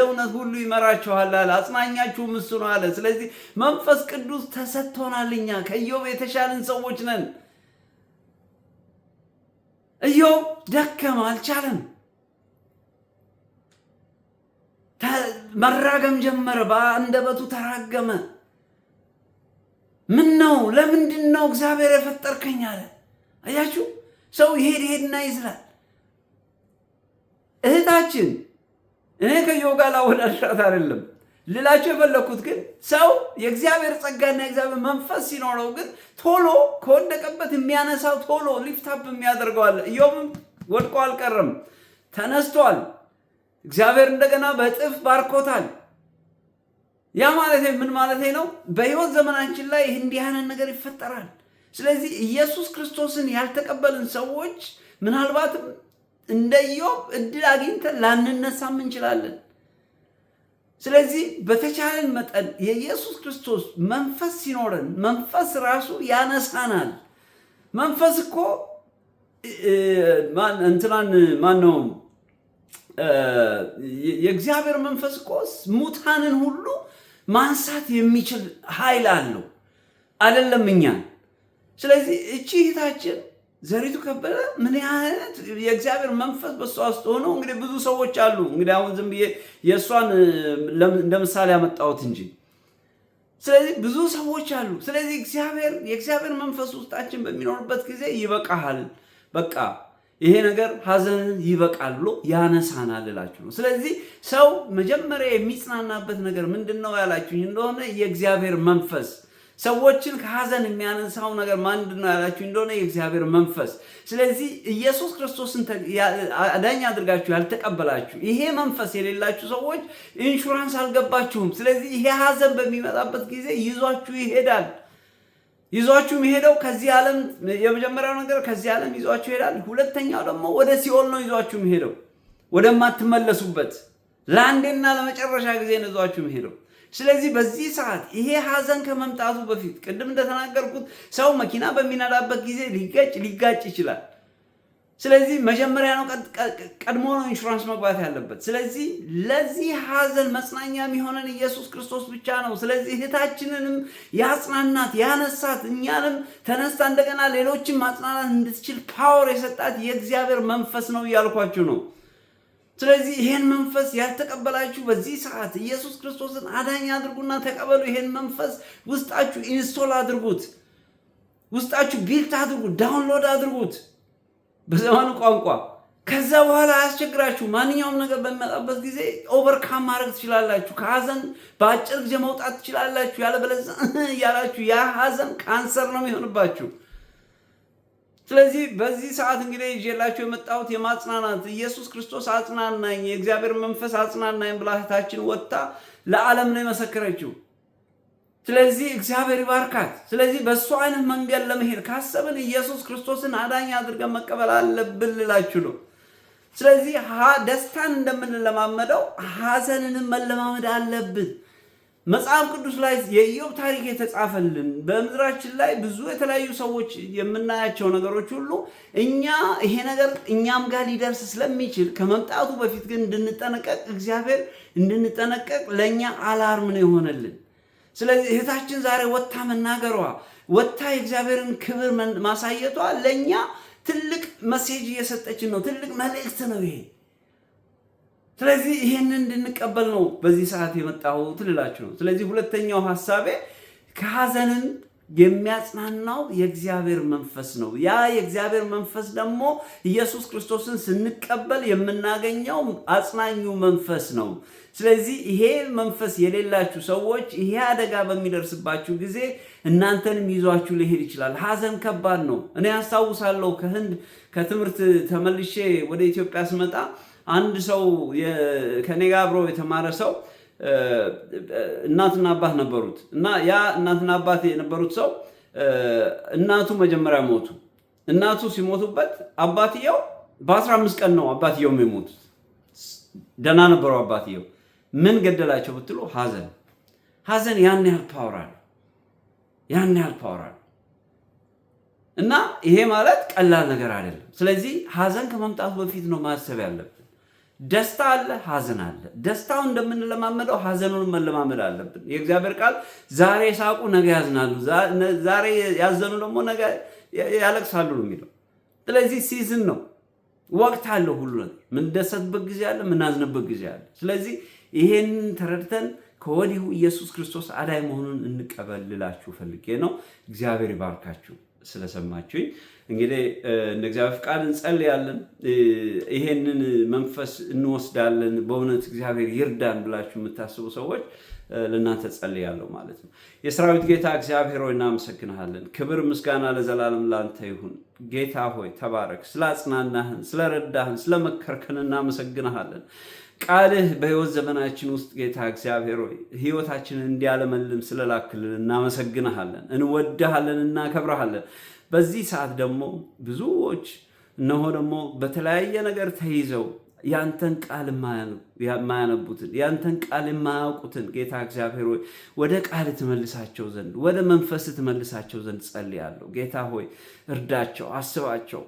እውነት ሁሉ ይመራችኋል አለ። አጽናኛችሁም እሱ ነው አለ። ስለዚህ መንፈስ ቅዱስ ተሰጥቶናል። እኛ ከኢዮብ የተሻልን ሰዎች ነን። ኢዮብ ደከመ፣ አልቻለም። መራገም ጀመረ፣ በአንደበቱ ተራገመ። ምን ነው ለምንድን ነው እግዚአብሔር የፈጠርከኝ አለ። አያችሁ፣ ሰው ይሄድና ይዝላል። እህታችን እኔ ከኢዮብ ጋር ላወዳድራት አይደለም ልላችሁ የፈለኩት፣ ግን ሰው የእግዚአብሔር ጸጋና የእግዚአብሔር መንፈስ ሲኖረው ግን ቶሎ ከወደቀበት የሚያነሳው ቶሎ ሊፍታፕ የሚያደርገው አለ። ኢዮብም ወድቆ አልቀረም፣ ተነስቷል። እግዚአብሔር እንደገና በእጥፍ ባርኮታል። ያ ማለት ምን ማለት ነው? በሕይወት ዘመናችን ላይ እንዲህ አይነት ነገር ይፈጠራል። ስለዚህ ኢየሱስ ክርስቶስን ያልተቀበልን ሰዎች ምናልባትም እንደ ኢዮብ እድል አግኝተን ላንነሳም እንችላለን። ስለዚህ በተቻለን መጠን የኢየሱስ ክርስቶስ መንፈስ ሲኖረን መንፈስ ራሱ ያነሳናል። መንፈስ እኮ ማነው የእግዚአብሔር መንፈስ እኮ ሙታንን ሁሉ ማንሳት የሚችል ኃይል አለው አይደለም እኛን። ስለዚህ እቺ እህታችን ዘሪቱ ከበደ ምን ያህል የእግዚአብሔር መንፈስ በሷ ውስጥ ሆኖ እንግዲህ ብዙ ሰዎች አሉ። እንግዲህ አሁን ዝም ብዬ የእሷን እንደ ምሳሌ ያመጣሁት እንጂ ስለዚህ ብዙ ሰዎች አሉ። ስለዚህ የእግዚአብሔር መንፈስ ውስጣችን በሚኖርበት ጊዜ ይበቃሃል፣ በቃ ይሄ ነገር ሐዘንን ይበቃል ብሎ ያነሳናል እላችሁ ነው። ስለዚህ ሰው መጀመሪያ የሚጽናናበት ነገር ምንድነው ያላችሁኝ እንደሆነ የእግዚአብሔር መንፈስ። ሰዎችን ከሐዘን የሚያነሳው ነገር ምንድነው ያላችሁኝ እንደሆነ የእግዚአብሔር መንፈስ። ስለዚህ ኢየሱስ ክርስቶስን አዳኝ አድርጋችሁ ያልተቀበላችሁ፣ ይሄ መንፈስ የሌላችሁ ሰዎች ኢንሹራንስ አልገባችሁም። ስለዚህ ይሄ ሐዘን በሚመጣበት ጊዜ ይዟችሁ ይሄዳል። ይዟችሁ የሚሄደው ከዚህ ዓለም የመጀመሪያው ነገር ከዚህ ዓለም ይዟችሁ ይሄዳል። ሁለተኛው ደግሞ ወደ ሲኦል ነው ይዟችሁ የሚሄደው፣ ወደማትመለሱበት ለአንዴና ለመጨረሻ ጊዜ ነው ይዟችሁ የሚሄደው። ስለዚህ በዚህ ሰዓት ይሄ ሐዘን ከመምጣቱ በፊት ቅድም እንደተናገርኩት ሰው መኪና በሚነዳበት ጊዜ ሊጋጭ ይችላል። ስለዚህ መጀመሪያ ነው ቀድሞ ነው ኢንሹራንስ መግባት ያለበት። ስለዚህ ለዚህ ሐዘን መጽናኛ የሚሆነን ኢየሱስ ክርስቶስ ብቻ ነው። ስለዚህ እህታችንንም ያጽናናት ያነሳት፣ እኛንም ተነስታ እንደገና ሌሎችን ማጽናናት እንድትችል ፓወር የሰጣት የእግዚአብሔር መንፈስ ነው እያልኳችሁ ነው። ስለዚህ ይሄን መንፈስ ያልተቀበላችሁ በዚህ ሰዓት ኢየሱስ ክርስቶስን አዳኝ አድርጉና ተቀበሉ። ይሄን መንፈስ ውስጣችሁ ኢንስቶል አድርጉት፣ ውስጣችሁ ቢልት አድርጉት፣ ዳውንሎድ አድርጉት። በዘመኑ ቋንቋ ከዛ በኋላ አያስቸግራችሁ። ማንኛውም ነገር በሚመጣበት ጊዜ ኦቨርካም ማድረግ ትችላላችሁ። ከሀዘን በአጭር ጊዜ መውጣት ትችላላችሁ። ያለበለዚያ እያላችሁ ያ ሀዘን ካንሰር ነው የሚሆንባችሁ። ስለዚህ በዚህ ሰዓት እንግዲህ ይዤላችሁ የመጣሁት የማጽናናት ኢየሱስ ክርስቶስ አጽናናኝ፣ የእግዚአብሔር መንፈስ አጽናናኝ ብላ እህታችን ወጥታ ለዓለም ነው የመሰከረችው። ስለዚህ እግዚአብሔር ይባርካት። ስለዚህ በእሱ አይነት መንገድ ለመሄድ ካሰብን ኢየሱስ ክርስቶስን አዳኝ አድርገን መቀበል አለብን ልላችሁ ነው። ስለዚህ ደስታን እንደምንለማመደው ሀዘንንም መለማመድ አለብን። መጽሐፍ ቅዱስ ላይ የኢዮብ ታሪክ የተጻፈልን በምድራችን ላይ ብዙ የተለያዩ ሰዎች የምናያቸው ነገሮች ሁሉ ይሄ ነገር እኛም ጋር ሊደርስ ስለሚችል ከመምጣቱ በፊት ግን እንድንጠነቀቅ እግዚአብሔር እንድንጠነቀቅ ለእኛ አላርም ነው የሆነልን። ስለዚህ እህታችን ዛሬ ወጥታ መናገሯ ወጥታ የእግዚአብሔርን ክብር ማሳየቷ ለእኛ ትልቅ መሴጅ እየሰጠችን ነው። ትልቅ መልእክት ነው ይሄ። ስለዚህ ይሄንን እንድንቀበል ነው በዚህ ሰዓት የመጣሁት ልላችሁ ነው። ስለዚህ ሁለተኛው ሐሳቤ ከሐዘንን የሚያጽናናው የእግዚአብሔር መንፈስ ነው። ያ የእግዚአብሔር መንፈስ ደግሞ ኢየሱስ ክርስቶስን ስንቀበል የምናገኘው አጽናኙ መንፈስ ነው። ስለዚህ ይሄ መንፈስ የሌላችሁ ሰዎች ይሄ አደጋ በሚደርስባችሁ ጊዜ እናንተንም ይዟችሁ ሊሄድ ይችላል። ሐዘን ከባድ ነው። እኔ አስታውሳለሁ ከህንድ ከትምህርት ተመልሼ ወደ ኢትዮጵያ ስመጣ አንድ ሰው ከኔ ጋር አብሮ የተማረ ሰው እናትና አባት ነበሩት እና ያ እናትና አባት የነበሩት ሰው እናቱ መጀመሪያ ሞቱ። እናቱ ሲሞቱበት አባትየው በ15 ቀን ነው አባትየው የሞቱት። ደህና ነበሩ አባትየው። ምን ገደላቸው ብትሉ ሐዘን ያን ያህል ፓወር አለ እና ይሄ ማለት ቀላል ነገር አይደለም። ስለዚህ ሐዘን ከመምጣቱ በፊት ነው ማሰብ ያለብን። ደስታ አለ፣ ሐዘን አለ። ደስታው እንደምንለማመደው ሐዘኑን መለማመድ አለብን። የእግዚአብሔር ቃል ዛሬ ሳቁ ነገ ያዝናሉ፣ ዛሬ ያዘኑ ደግሞ ነገ ያለቅሳሉ ነው የሚለው። ስለዚህ ሲዝን ነው፣ ወቅት አለው። ሁሉ ነገር የምንደሰትበት ጊዜ አለ፣ የምናዝንበት ጊዜ አለ። ስለዚህ ይሄንን ተረድተን ከወዲሁ ኢየሱስ ክርስቶስ አዳኝ መሆኑን እንቀበል ልላችሁ ፈልጌ ነው። እግዚአብሔር ይባርካችሁ ስለሰማችሁኝ። እንግዲህ እንደ እግዚአብሔር ፍቃድ እንጸልያለን። ይሄንን መንፈስ እንወስዳለን። በእውነት እግዚአብሔር ይርዳን ብላችሁ የምታስቡ ሰዎች ለእናንተ ጸልያለሁ ማለት ነው። የሰራዊት ጌታ እግዚአብሔር ሆይ እናመሰግንሃለን። ክብር ምስጋና ለዘላለም ላንተ ይሁን። ጌታ ሆይ ተባረክ። ስላጽናናህን፣ ስለረዳህን፣ ስለመከርከን እናመሰግንሃለን። ቃልህ በሕይወት ዘመናችን ውስጥ ጌታ እግዚአብሔር ሆይ ሕይወታችንን እንዲያለመልም ስለላክልን እናመሰግንሃለን። እንወድሃለን፣ እናከብረሃለን። በዚህ ሰዓት ደግሞ ብዙዎች እነሆ ደግሞ በተለያየ ነገር ተይዘው ያንተን ቃል የማያነቡትን ያንተን ቃል የማያውቁትን ጌታ እግዚአብሔር ሆይ ወደ ቃል ትመልሳቸው ዘንድ ወደ መንፈስ ትመልሳቸው ዘንድ ጸልያለሁ። ጌታ ሆይ እርዳቸው፣ አስባቸው።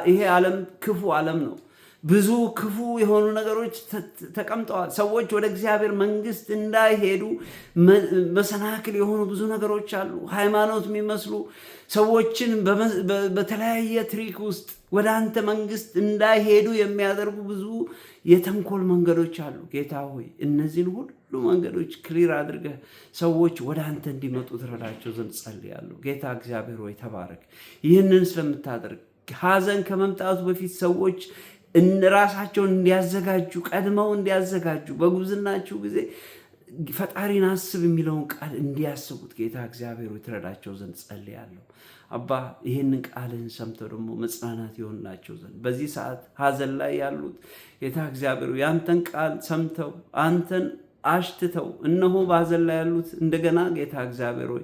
ይሄ ዓለም ክፉ ዓለም ነው። ብዙ ክፉ የሆኑ ነገሮች ተቀምጠዋል። ሰዎች ወደ እግዚአብሔር መንግስት እንዳይሄዱ መሰናክል የሆኑ ብዙ ነገሮች አሉ። ሃይማኖት የሚመስሉ ሰዎችን በተለያየ ትሪክ ውስጥ ወደ አንተ መንግስት እንዳይሄዱ የሚያደርጉ ብዙ የተንኮል መንገዶች አሉ። ጌታ ሆይ እነዚህን ሁሉ መንገዶች ክሊር አድርገህ ሰዎች ወደ አንተ እንዲመጡ ትረዳቸው ዘንድ ጸልያለሁ። ጌታ እግዚአብሔር ሆይ ተባረክ። ይህንን ስለምታደርግ ሐዘን ከመምጣቱ በፊት ሰዎች ራሳቸውን እንዲያዘጋጁ ቀድመው እንዲያዘጋጁ በጉብዝናቸው ጊዜ ፈጣሪን አስብ የሚለውን ቃል እንዲያስቡት ጌታ እግዚአብሔር ሆይ ትረዳቸው ዘንድ ጸልያለሁ። አባ ይህንን ቃልን ሰምተው ደግሞ መጽናናት ይሆንላቸው ዘንድ በዚህ ሰዓት ሐዘን ላይ ያሉት ጌታ እግዚአብሔር ያንተን ቃል ሰምተው አንተን አሽትተው እነሆ በሐዘን ላይ ያሉት እንደገና ጌታ እግዚአብሔር ሆይ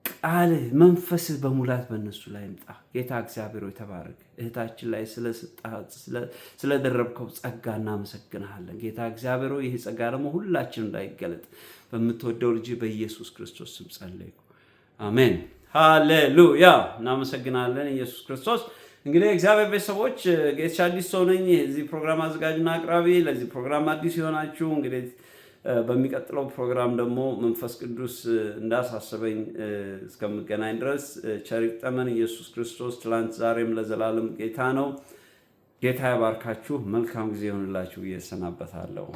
ቃልህ መንፈስህ በሙላት በእነሱ ላይ ይምጣ። ጌታ እግዚአብሔር ሆይ ተባረክ። እህታችን ላይ ስለደረብከው ጸጋ እናመሰግንሃለን። ጌታ እግዚአብሔር ሆይ ይህ ጸጋ ደግሞ ሁላችን እንዳይገለጥ በምትወደው ልጅ በኢየሱስ ክርስቶስ ስም ጸለይኩ፣ አሜን። ሃሌሉያ። እናመሰግናለን ኢየሱስ ክርስቶስ። እንግዲህ እግዚአብሔር ቤተሰቦች ጌትሽ አዲስ ሰው ነኝ፣ የዚህ ፕሮግራም አዘጋጅና አቅራቢ። ለዚህ ፕሮግራም አዲስ የሆናችሁ እንግዲህ በሚቀጥለው ፕሮግራም ደግሞ መንፈስ ቅዱስ እንዳሳሰበኝ እስከምገናኝ ድረስ ቸር ይግጠመን። ኢየሱስ ክርስቶስ ትላንት ዛሬም ለዘላለም ጌታ ነው። ጌታ ያባርካችሁ። መልካም ጊዜ ይሆንላችሁ ብዬ እሰናበታለሁ።